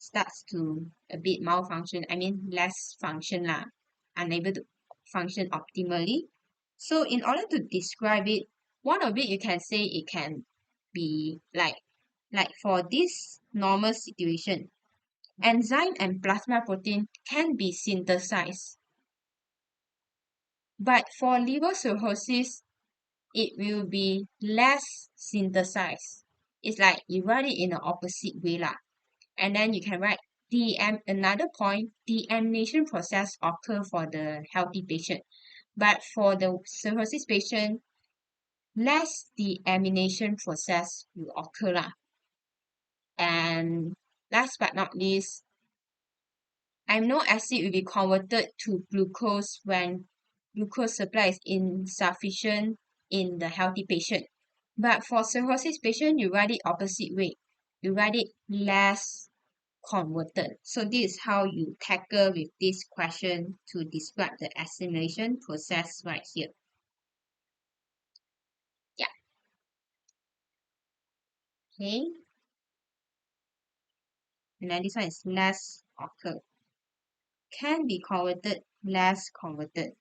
starts to a bit malfunction, I mean less function lah, unable to function optimally. So in order to describe it, one of it you can say it can be like for this normal situation, enzyme and plasma protein can be synthesized. But for liver cirrhosis, it will be less synthesized. It's like you write it in the opposite way lah. And then you can write another point, deamination process occur for the healthy patient. But for the cirrhosis patient, less deamination process will occur lah. And last but not least, amino acid will be converted to glucose when glucose supply is insufficient in the healthy patient. But for cirrhosis patient, you write it opposite way. You write it less converted. So this is how you tackle with this question to describe the assimilation process right here. Yeah. Okay. And then this one is less occur. Can be converted, less converted.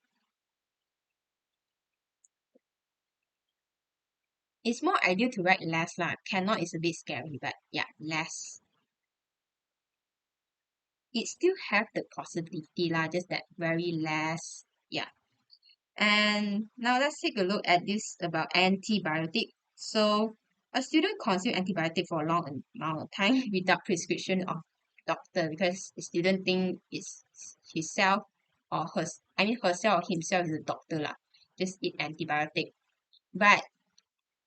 It's more ideal to write less lah. Cannot is a bit scary, but yeah, less. It still have the possibility lah, just that very less. Yeah. And now let's take a look at this about antibiotic. So a student consume antibiotic for a long amount of time without prescription of doctor because the student think it's himself or herself or himself is a doctor lah. Just eat antibiotic. But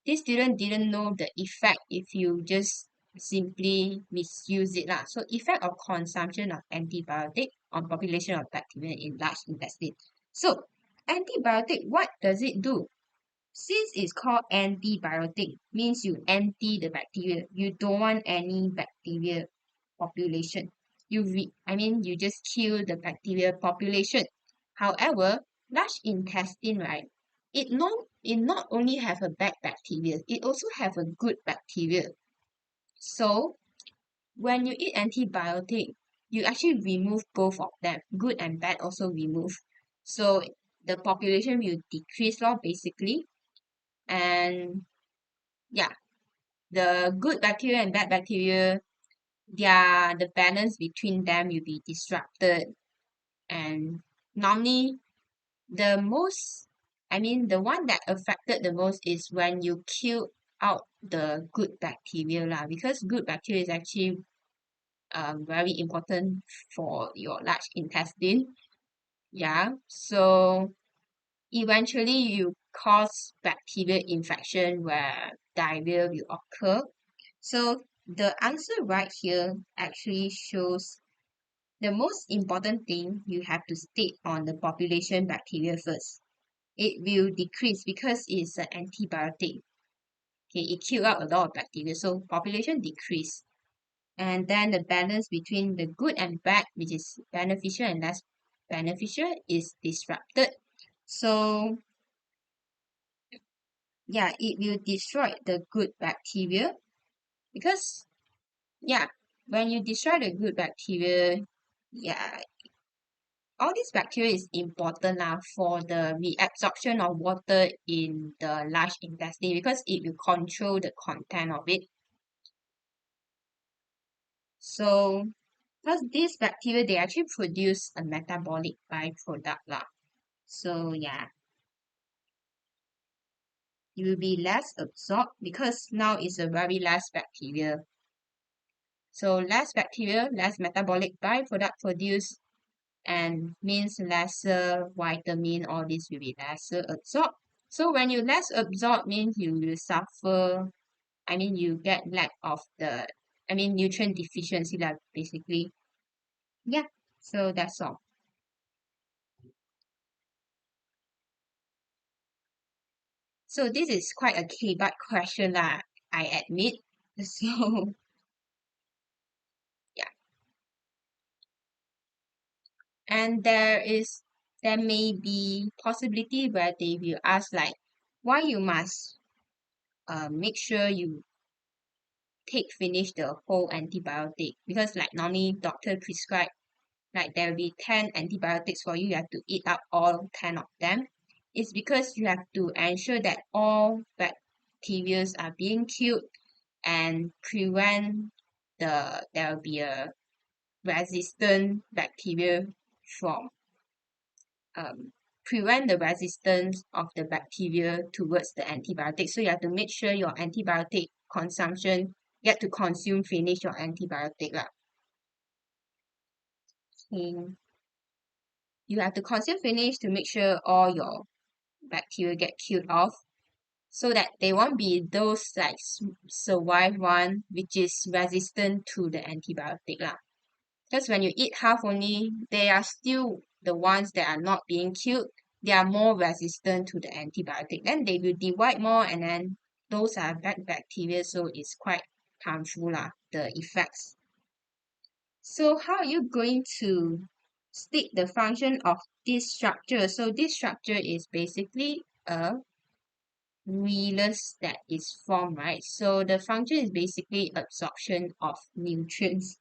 this student didn't know the effect if you just simply misuse it lah. So effect of consumption of antibiotic on population of bacteria in large intestine. So antibiotic, what does it do? Since it's called antibiotic, means you anti the bacteria. You don't want any bacteria population. You just kill the bacteria population. However, large intestine, right? It not only have a bad bacteria, it also have a good bacteria. So when you eat antibiotic, you actually remove both of them, good and bad also remove. So the population will decrease lor, basically. And yeah, the good bacteria and bad bacteria, the balance between them will be disrupted. And normally the one that affected the most is when you kill out the good bacteria lah, because good bacteria is actually very important for your large intestine. Yeah, so eventually you cause bacterial infection where diarrhea will occur. So the answer right here actually shows the most important thing you have to state on the population bacteria first. It will decrease because it's an antibiotic. Okay, it kills out a lot of bacteria, so population decrease. And then the balance between the good and bad, which is beneficial and less beneficial, is disrupted. So yeah, it will destroy the good bacteria because yeah, when you destroy the good bacteria, yeah, all these bacteria is important now for the reabsorption of water in the large intestine because it will control the content of it. So because these bacteria, they actually produce a metabolic byproduct lah. So yeah, it will be less absorbed because now it's a very less bacteria. So less bacteria, less metabolic byproduct produced, and means lesser vitamin, all this will be lesser absorbed. So when you less absorb means you will suffer, you get lack of the nutrient deficiency lah, basically. Yeah, so that's all. So this is quite a K-but question that I admit. So yeah, and there may be possibility where they will ask like why you must make sure you take finish the whole antibiotic, because like normally doctor prescribe like there will be 10 antibiotics for you, you have to eat up all 10 of them. It's because you have to ensure that all bacteria are being killed and prevent there will be a resistant bacteria from um, prevent the resistance of the bacteria towards the antibiotic. So you have to make sure your antibiotic consumption get to consume finish your antibiotic lah. Okay. You have to consume finish to make sure all your bacteria get killed off, so that they won't be those like survive one which is resistant to the antibiotic lah. Because when you eat half only, they are still the ones that are not being killed. They are more resistant to the antibiotic. Then they will divide more, and then those are bad bacteria, so it's quite harmful lah, the effects. So how are you going to state the function of this structure? So this structure is basically a villus that is formed, right? So the function is basically absorption of nutrients.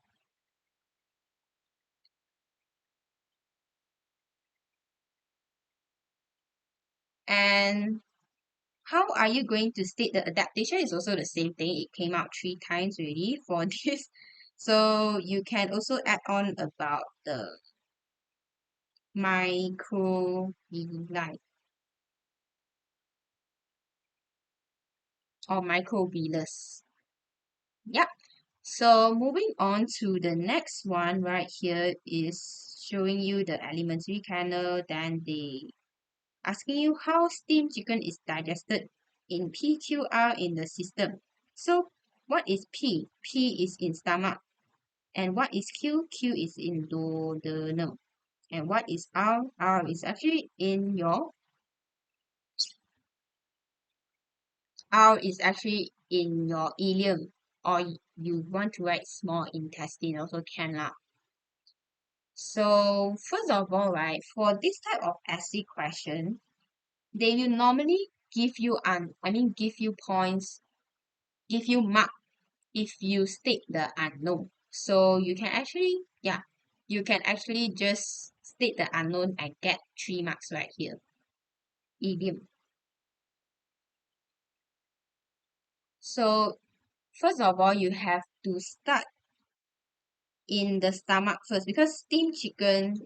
And how are you going to state the adaptation is also the same thing. It came out 3 times already for this. So you can also add on about the microvilli or microvillus. Yep. So moving on to the next one right here is showing you the alimentary canal. Then they asking you how steamed chicken is digested in PQR in the system. So what is P? P is in stomach. And what is Q? Q is in duodenum. And what is R? R is actually in your ileum, or you want to write small intestine also can lah. So first of all, right, for this type of essay question, they will normally give you give you points, give you mark if you state the unknown. So you can actually, yeah, you can actually just state the unknown and get 3 marks right here. Idiom. So first of all, you have to start in the stomach first, because steamed chicken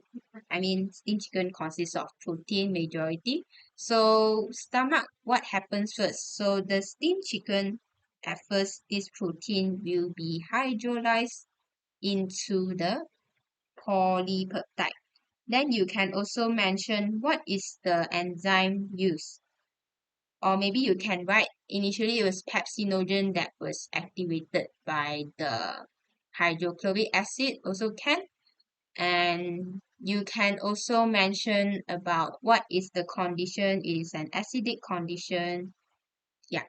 consists of protein majority. So stomach, what happens first? So the steamed chicken, at first, this protein will be hydrolyzed into the polypeptide. Then you can also mention what is the enzyme used. Or maybe you can write initially it was pepsinogen that was activated by the hydrochloric acid, also can. And you can also mention about what is the condition, is an acidic condition. Yeah.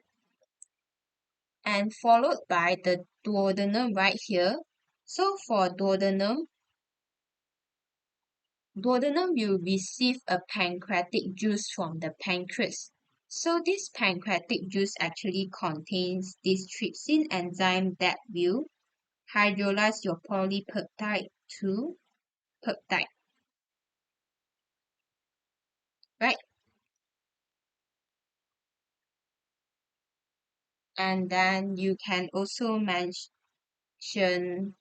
And followed by the duodenum right here. So for duodenum will receive a pancreatic juice from the pancreas. So this pancreatic juice actually contains this trypsin enzyme that will hydrolyze your polypeptide to peptide, right? And then you can also mention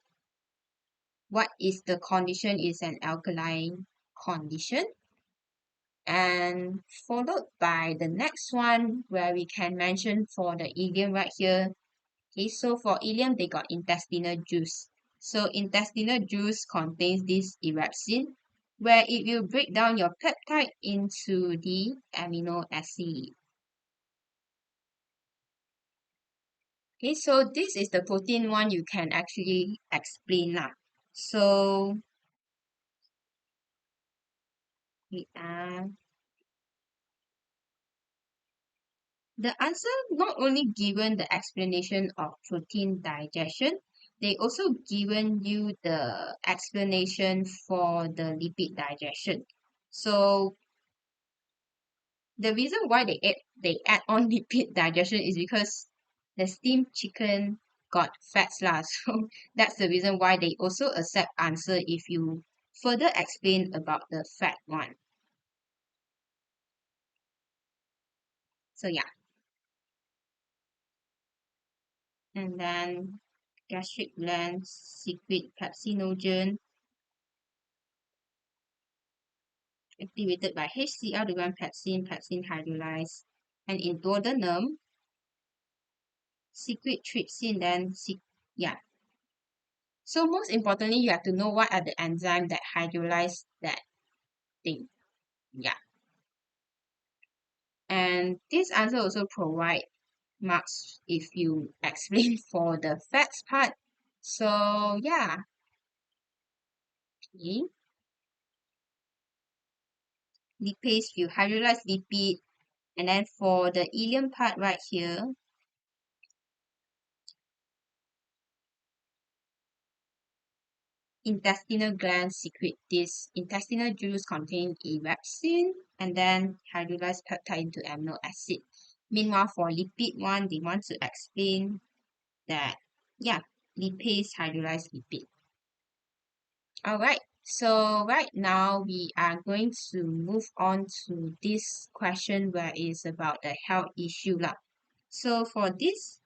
what is the condition, is an alkaline condition. And followed by the next one where we can mention for the ileum right here. Okay, so for ileum, they got intestinal juice. So intestinal juice contains this erepsin, where it will break down your peptide into the amino acid. Okay, so this is the protein one you can actually explain lah. So we are the answer not only given the explanation of protein digestion, they also given you the explanation for the lipid digestion. So the reason why they add on lipid digestion is because the steamed chicken got fats lah. So that's the reason why they also accept answer if you further explain about the fat one. So yeah, and then gastric glands secrete pepsinogen activated by HCl to run pepsin hydrolyzed, and in duodenum secrete trypsin yeah. So most importantly, you have to know what are the enzymes that hydrolyze that thing. Yeah. And this answer also provide marks if you explain for the fats part. So yeah. Okay. Lipase, you hydrolyze lipid. And then for the ileum part right here, intestinal glands secrete this intestinal juice contain erepsin and then hydrolyze peptide into amino acid. Meanwhile, for lipid one, they want to explain that, yeah, lipase hydrolyzed lipid. All right, so right now we are going to move on to this question where it's about the health issue lah. So for this,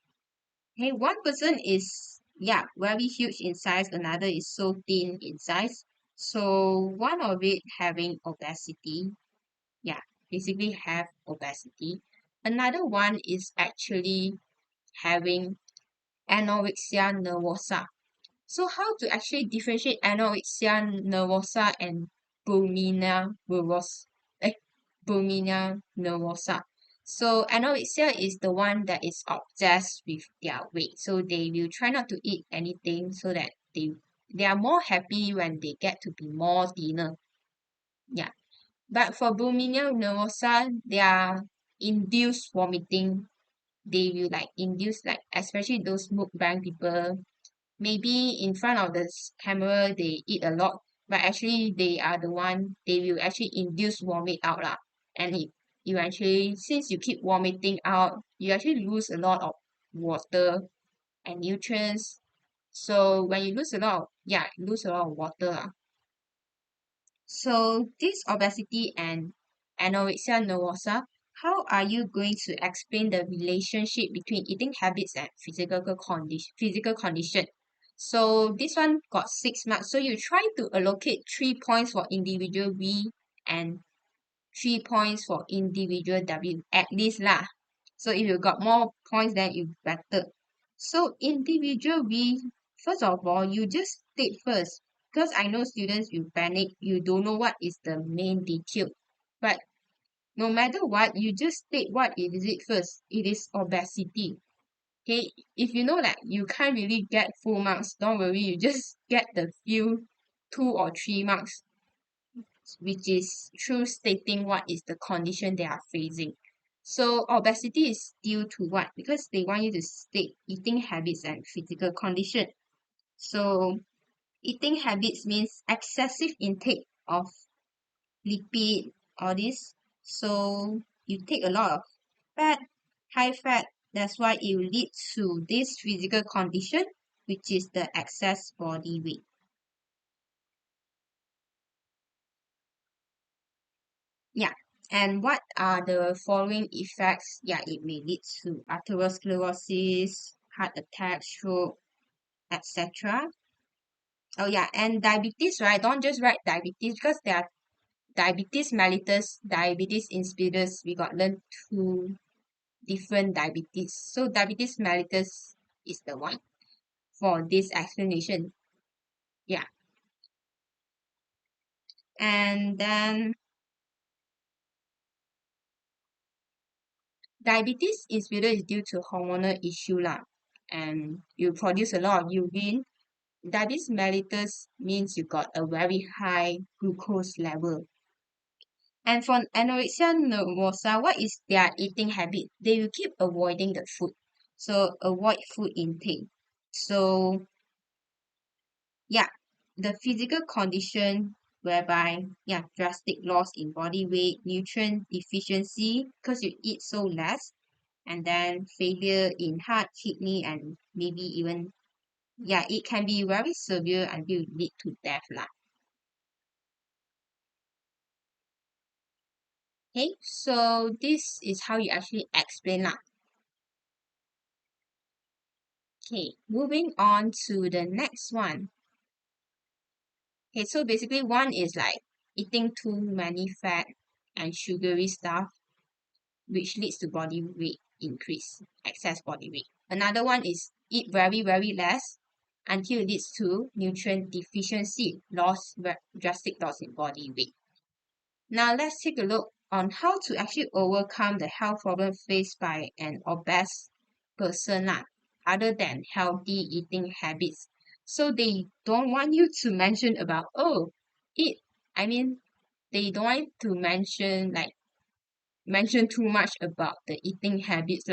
hey, one person is, yeah, very huge in size, another is so thin in size. So one of it having obesity, yeah, basically have obesity. Another one is actually having anorexia nervosa. So how to actually differentiate anorexia nervosa and bulimia nervosa? Bulimia nervosa. So anorexia is the one that is obsessed with their weight. So they will try not to eat anything so that they are more happy when they get to be more thinner. Yeah. But for bulimia nervosa, they are induced vomiting. They will like induce like especially those mukbang people, maybe in front of the camera they eat a lot, but actually they are the one they will actually induce vomit out lah. And you actually since you keep vomiting out, you actually lose a lot of water and nutrients. So when you lose a lot of lose a lot of water lah. So this obesity and anorexia nervosa, how are you going to explain the relationship between eating habits and physical condition? So this one got 6 marks. So you try to allocate 3 points for individual V and 3 points for individual W at least lah. So if you got more points, then you better. So individual V, first of all, you just state first because I know students will panic. You don't know what is the main detail, but no matter what, you just state what is it first. It is obesity. Okay, if you know that you can't really get full marks, don't worry. You just get the few 2 or 3 marks, which is through stating what is the condition they are facing. So obesity is due to what? Because they want you to state eating habits and physical condition. So eating habits means excessive intake of lipid, all this. So you take a lot of fat, high fat. That's why it will lead to this physical condition, which is the excess body weight. Yeah. And what are the following effects? Yeah, it may lead to atherosclerosis, heart attack, stroke, etc. Oh yeah, and diabetes, right? Don't just write diabetes because there are diabetes mellitus, diabetes insipidus. We got learned two different diabetes. So diabetes mellitus is the one for this explanation. Yeah. And then diabetes insipidus is due to hormonal issue lah. and you produce a lot of urine. Diabetes mellitus means you got a very high glucose level. And for anorexia nervosa, what is their eating habit? They will keep avoiding the food. So avoid food intake. So yeah, the physical condition whereby drastic loss in body weight, nutrient deficiency because you eat so less, and then failure in heart, kidney, and maybe even it can be very severe until lead to death lah. Okay, so this is how you actually explain lah. Okay, moving on to the next one. Okay, so basically one is like eating too many fat and sugary stuff, which leads to body weight increase, excess body weight. Another one is eat very, very less until it leads to nutrient deficiency, drastic loss in body weight. Now let's take a look on how to actually overcome the health problem faced by an obese person other than healthy eating habits. So they don't want you to mention about, oh, eat. I mean, they don't want to mention too much about the eating habits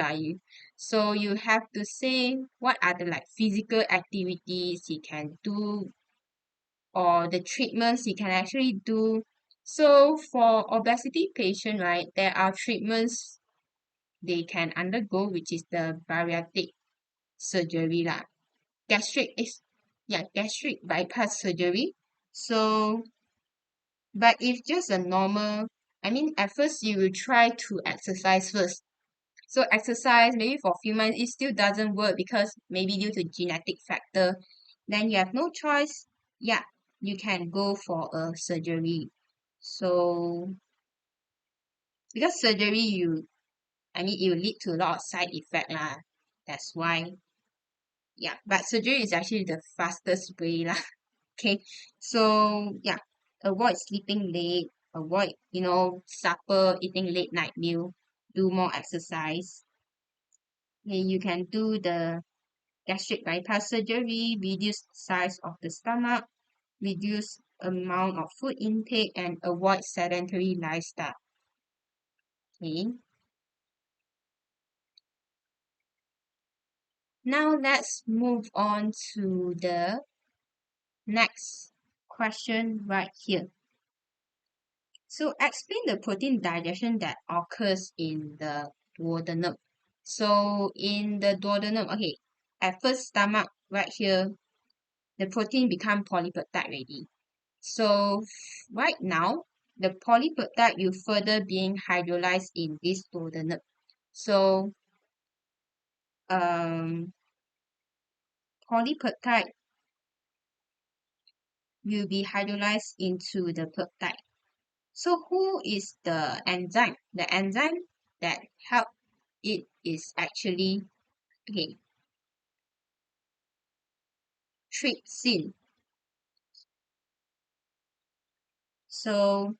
so you have to say what are the physical activities you can do or the treatments you can actually do. So for obesity patient, right, there are treatments they can undergo, which is the bariatric surgery lah. Gastric bypass surgery. So but if just a normal, I mean at first you will try to exercise first. So exercise maybe for a few months it still doesn't work because maybe due to genetic factor, then you have no choice. You can go for a surgery. So because surgery it will lead to a lot of side effect lah. That's why but surgery is actually the fastest way lah. Okay, so avoid sleeping late, avoid supper, eating late night meal, do more exercise. Okay, you can do the gastric bypass surgery, reduce size of the stomach, reduce amount of food intake, and avoid sedentary lifestyle. Okay. Now let's move on to the next question right here. So explain the protein digestion that occurs in the duodenum. So in the duodenum, okay, at first stomach right here, the protein become polypeptide already. So right now, the polypeptide will further being hydrolyzed in this duodenum. So polypeptide will be hydrolyzed into the peptide. So who is the enzyme? The enzyme that help it is actually trypsin. So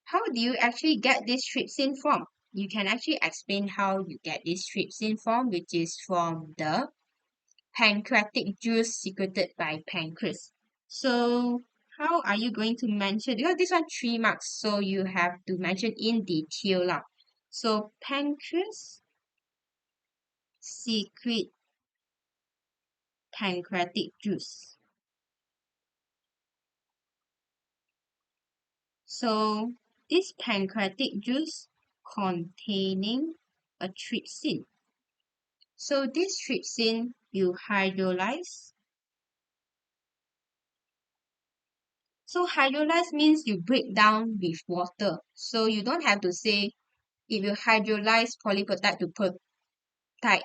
how do you actually get this trypsin from? You can actually explain how you get this trypsin from, which is from the pancreatic juice secreted by pancreas. So how are you going to mention? Because this one 3 marks, so you have to mention in detail lah. So pancreas secrete pancreatic juice. So this pancreatic juice containing a trypsin. So this trypsin will hydrolyze. So hydrolyze means you break down with water. So you don't have to say it will hydrolyze polypeptide to peptide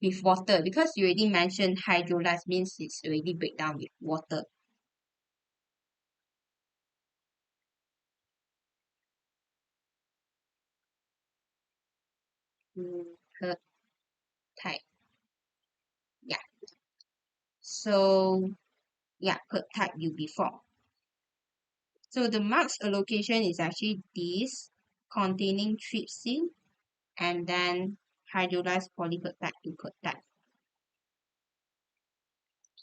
with water because you already mentioned hydrolyze means it's already break down with water. Peptide. Yeah. So peptide will be formed. So the marks allocation is actually this containing trypsin and then hydrolyzed polypeptide to peptide.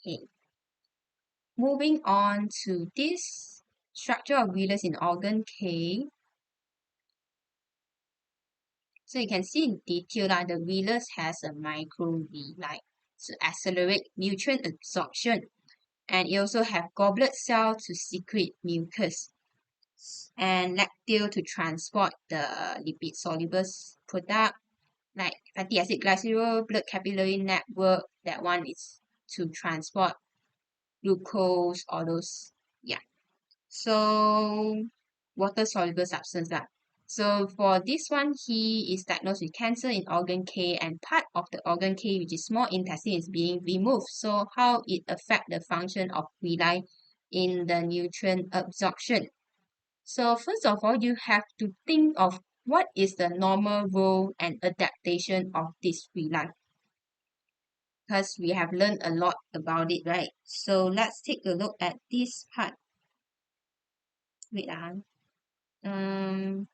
Okay. Moving on to this structure of wheelers in organ K. So you can see in detail that the wheelers has a microvilli to accelerate nutrient absorption. And it also have goblet cell to secrete mucus and lacteal to transport the lipid soluble product like fatty acid glycerol, blood capillary network. That one is to transport glucose, all those. Yeah. So water soluble substance lah. So for this one, he is diagnosed with cancer in organ K, and part of the organ K, which is small intestine, is being removed. So how it affect the function of villi in the nutrient absorption? So first of all, you have to think of what is the normal role and adaptation of this villi, because we have learned a lot about it, right? So let's take a look at this part. Wait, um,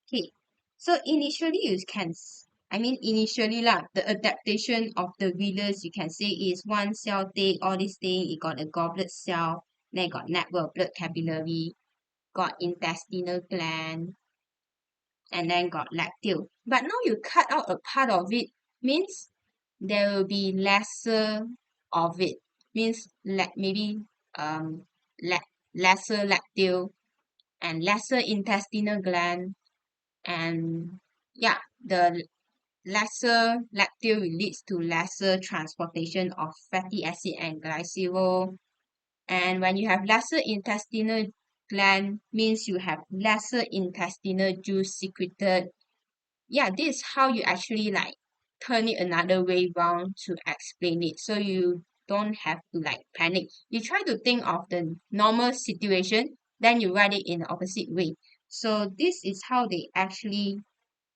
okay. So initially you can, initially lah, the adaptation of the villus you can say is one cell take, all this thing, it got a goblet cell, then it got network, blood capillary, got intestinal gland, and then got lacteal. But now you cut out a part of it, means there will be lesser of it. Means maybe um lesser lacteal and lesser intestinal gland, and yeah, the lesser lacteal leads to lesser transportation of fatty acid and glycerol. And when you have lesser intestinal gland, means you have lesser intestinal juice secreted. Yeah, this is how you actually like turn it another way round to explain it. So you don't have to like panic. You try to think of the normal situation, then you write it in the opposite way. So this is how they actually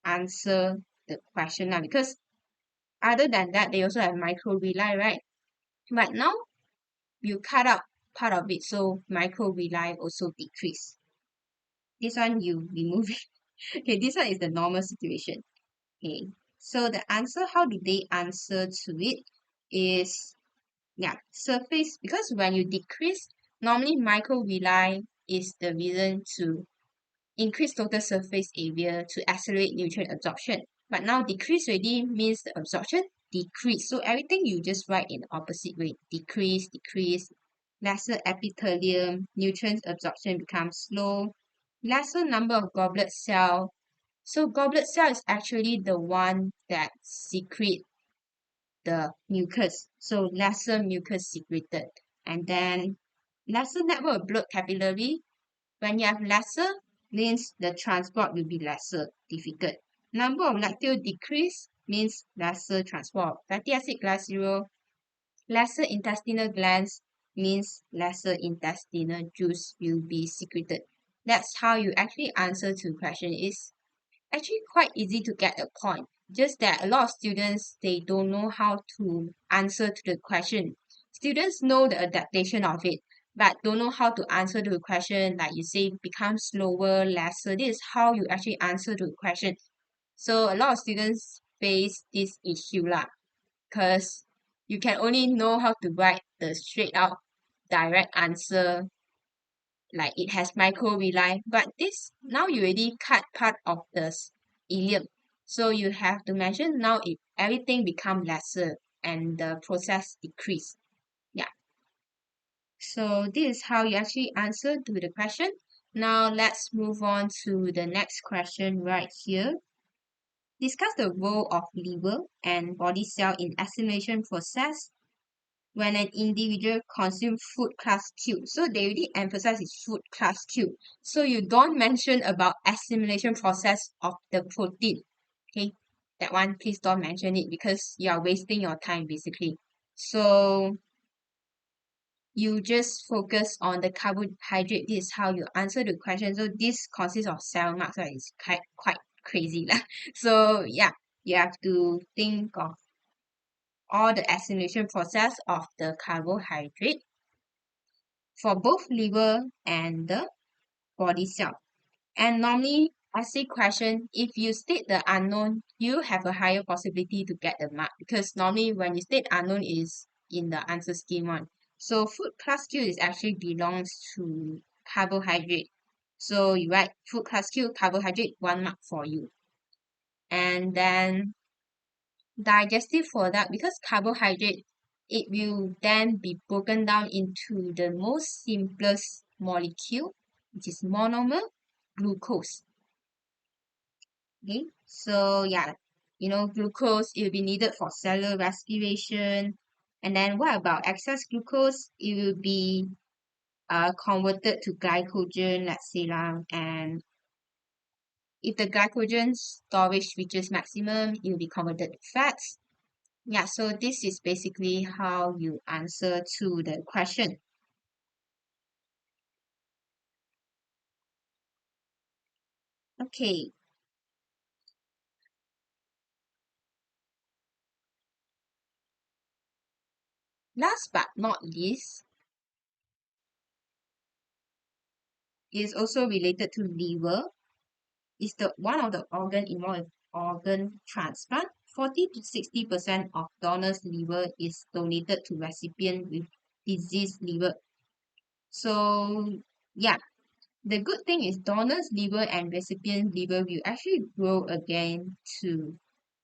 answer the question now, because other than that, they also have microvilli, right? But now you cut out part of it, so microvilli also decrease. This one you remove it. Okay, this one is the normal situation. Okay, so the answer, how do they answer to it is, yeah, surface, because when you decrease, normally microvilli is the reason to increase total surface area to accelerate nutrient absorption. But now decrease already means the absorption decrease. So everything you just write in the opposite way. Decrease, decrease, lesser epithelium, nutrient absorption becomes slow, lesser number of goblet cell. So goblet cell is actually the one that secrete the mucus. So lesser mucus secreted. And then lesser network of blood capillary. When you have lesser, means the transport will be lesser, difficult. Number of lacteal decrease means lesser transport. Fatty acid glycerol, lesser intestinal glands means lesser intestinal juice will be secreted. That's how you actually answer to the question. It's actually quite easy to get a point. Just that a lot of students, they don't know how to answer to the question. Students know the adaptation of it, but don't know how to answer to the question. Like you say, become slower, lesser. This is how you actually answer to the question. So a lot of students face this issue lah, because you can only know how to write the straight out direct answer, like it has microvilli, but this now you already cut part of the ileum, so you have to mention now if everything become lesser and the process decrease. Yeah, so this is how you actually answer to the question. Now let's move on to the next question right here. Discuss the role of liver and body cell in assimilation process when an individual consumes food class Q. So they really emphasize it's food class Q. So you don't mention about assimilation process of the protein. Okay, that one please don't mention it because you are wasting your time basically. So you just focus on the carbohydrate. This is how you answer the question. So this consists of 7 marks, so it's quite crazy lah. So yeah, you have to think of all the assimilation process of the carbohydrate for both liver and the body cell. And normally, essay question, if you state the unknown, you have a higher possibility to get the mark because normally when you state unknown is in the answer scheme one. So food class Q is actually belongs to carbohydrate. So you write food class Q, carbohydrate, 1 mark for you. And then digestive product, because carbohydrate, it will then be broken down into the most simplest molecule, which is monomer glucose. Okay, so yeah, glucose, it will be needed for cellular respiration. And then what about excess glucose? It will be converted to glycogen, let's say lah. And if the glycogen storage reaches maximum, it will be converted to fats. Yeah, so this is basically how you answer to the question. Okay, last but not least is also related to liver. Is the one of the organ involved in organ transplant. 40 to 60% of donors' liver is donated to recipient with diseased liver. So yeah, the good thing is donors' liver and recipient liver will actually grow again to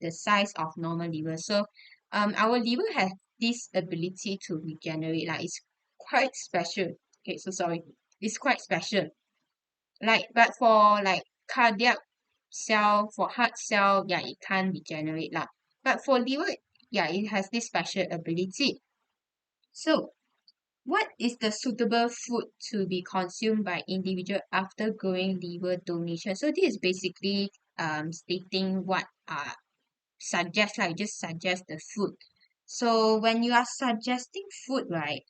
the size of normal liver. So our liver has this ability to regenerate. Like it's quite special. Okay, so sorry. It's quite special. Like, but for like cardiac cell, for heart cell, yeah, it can't regenerate lah. But for liver, yeah, it has this special ability. So what is the suitable food to be consumed by individual after going liver donation? So this is basically stating what suggest, like just suggest the food. So when you are suggesting food, right,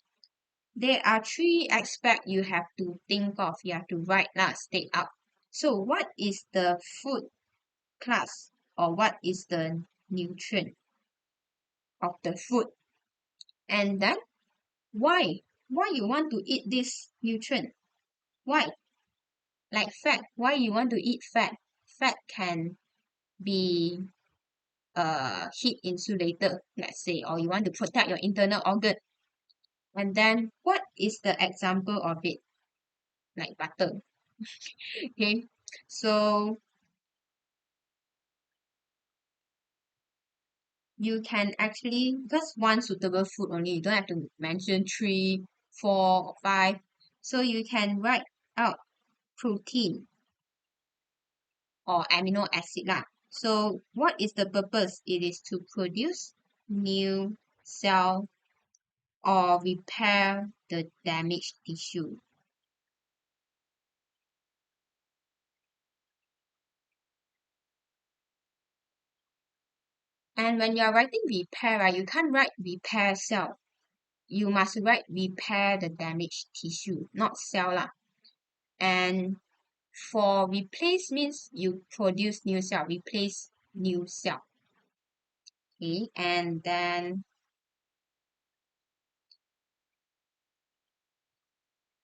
there are three aspects you have to think of. You have to write lah, state out. So what is the food class or what is the nutrient of the food? And then why you want to eat this nutrient? Why? Like fat, why you want to eat fat? Fat can be heat insulated, let's say, or you want to protect your internal organ. And then what is the example of it? Like butter. Okay, so you can actually, because one suitable food only, you don't have to mention three, four, or five. So you can write out protein or amino acid lah. So what is the purpose? It is to produce new cell or repair the damaged tissue. And when you're writing repair, right, you can't write repair cell. You must write repair the damaged tissue, not cell lah. And for replace means you produce new cell, replace new cell. Okay, and then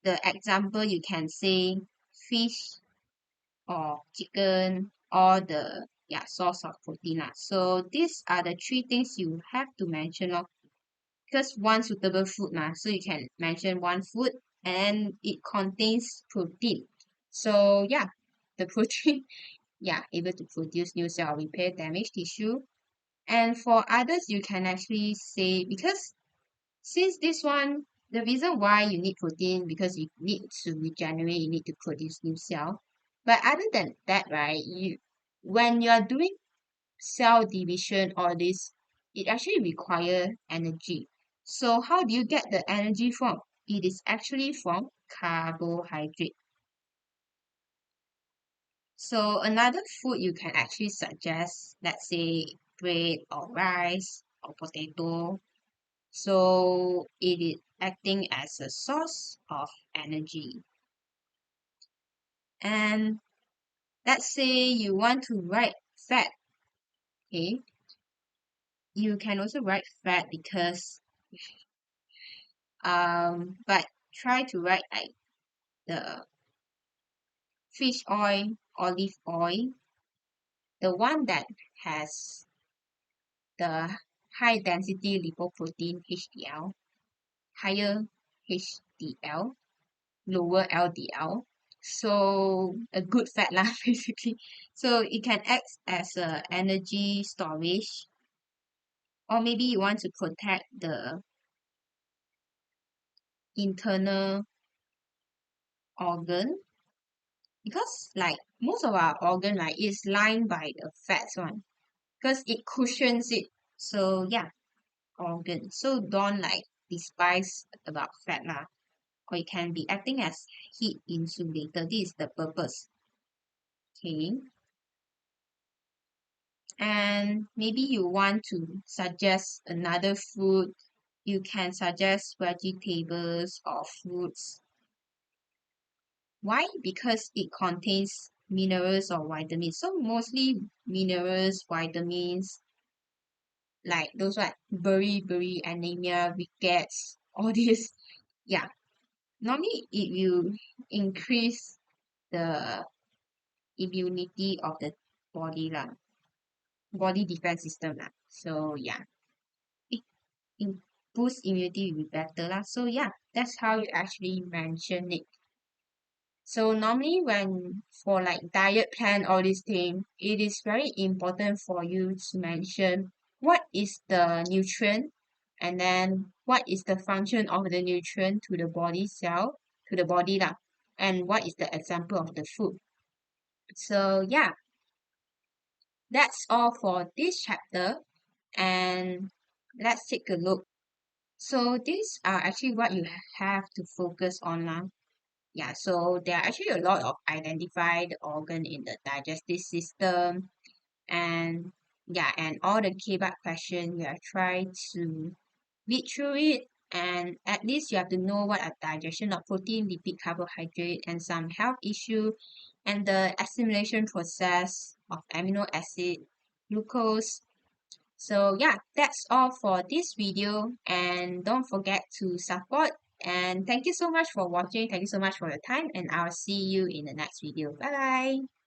the example you can say fish or chicken or the source of protein lah. So these are the three things you have to mention of because one suitable food lah. So you can mention one food and it contains protein. So yeah, the protein able to produce new cell, repair damaged tissue. And for others, you can actually say because since this one, the reason why you need protein because you need to regenerate, you need to produce new cell. But other than that, right, you when you are doing cell division or this, it actually require energy. So how do you get the energy from? It is actually from carbohydrate. So another food you can actually suggest, let's say bread or rice or potato. So it is acting as a source of energy. And let's say you want to write fat, okay? You can also write fat because but try to write like the fish oil, olive oil, the one that has the high density lipoprotein HDL, higher HDL, lower LDL. So a good fat lah basically. So it can act as a energy storage, or maybe you want to protect the internal organ, because like most of our organ right is lined by the fats one, because it cushions it. So yeah, organ. So don't like despise about fat lah, or it can be acting as heat insulator. This is the purpose. Okay. And maybe you want to suggest another food, you can suggest vegetables or fruits. Why? Because it contains minerals or vitamins. So mostly minerals, vitamins, like those what berry anemia, rickets, all this. Yeah. Normally it will increase the immunity of the body lah, body defense system lah. So yeah. It boost immunity will be better lah. So yeah, that's how you actually mention it. So normally when for like diet plan all these thing, it is very important for you to mention what is the nutrient, and then what is the function of the nutrient to the body cell, to the body lah, and what is the example of the food. So yeah, that's all for this chapter, and let's take a look. So these are actually what you have to focus on lah. Yeah, so there are actually a lot of identified organ in the digestive system, and yeah, and all the K-BAC question you have tried to read through it, and at least you have to know what are digestion of protein, lipid, carbohydrate, and some health issue, and the assimilation process of amino acid, glucose. So yeah, that's all for this video, and don't forget to support, and thank you so much for watching. Thank you so much for your time, and I'll see you in the next video. Bye bye.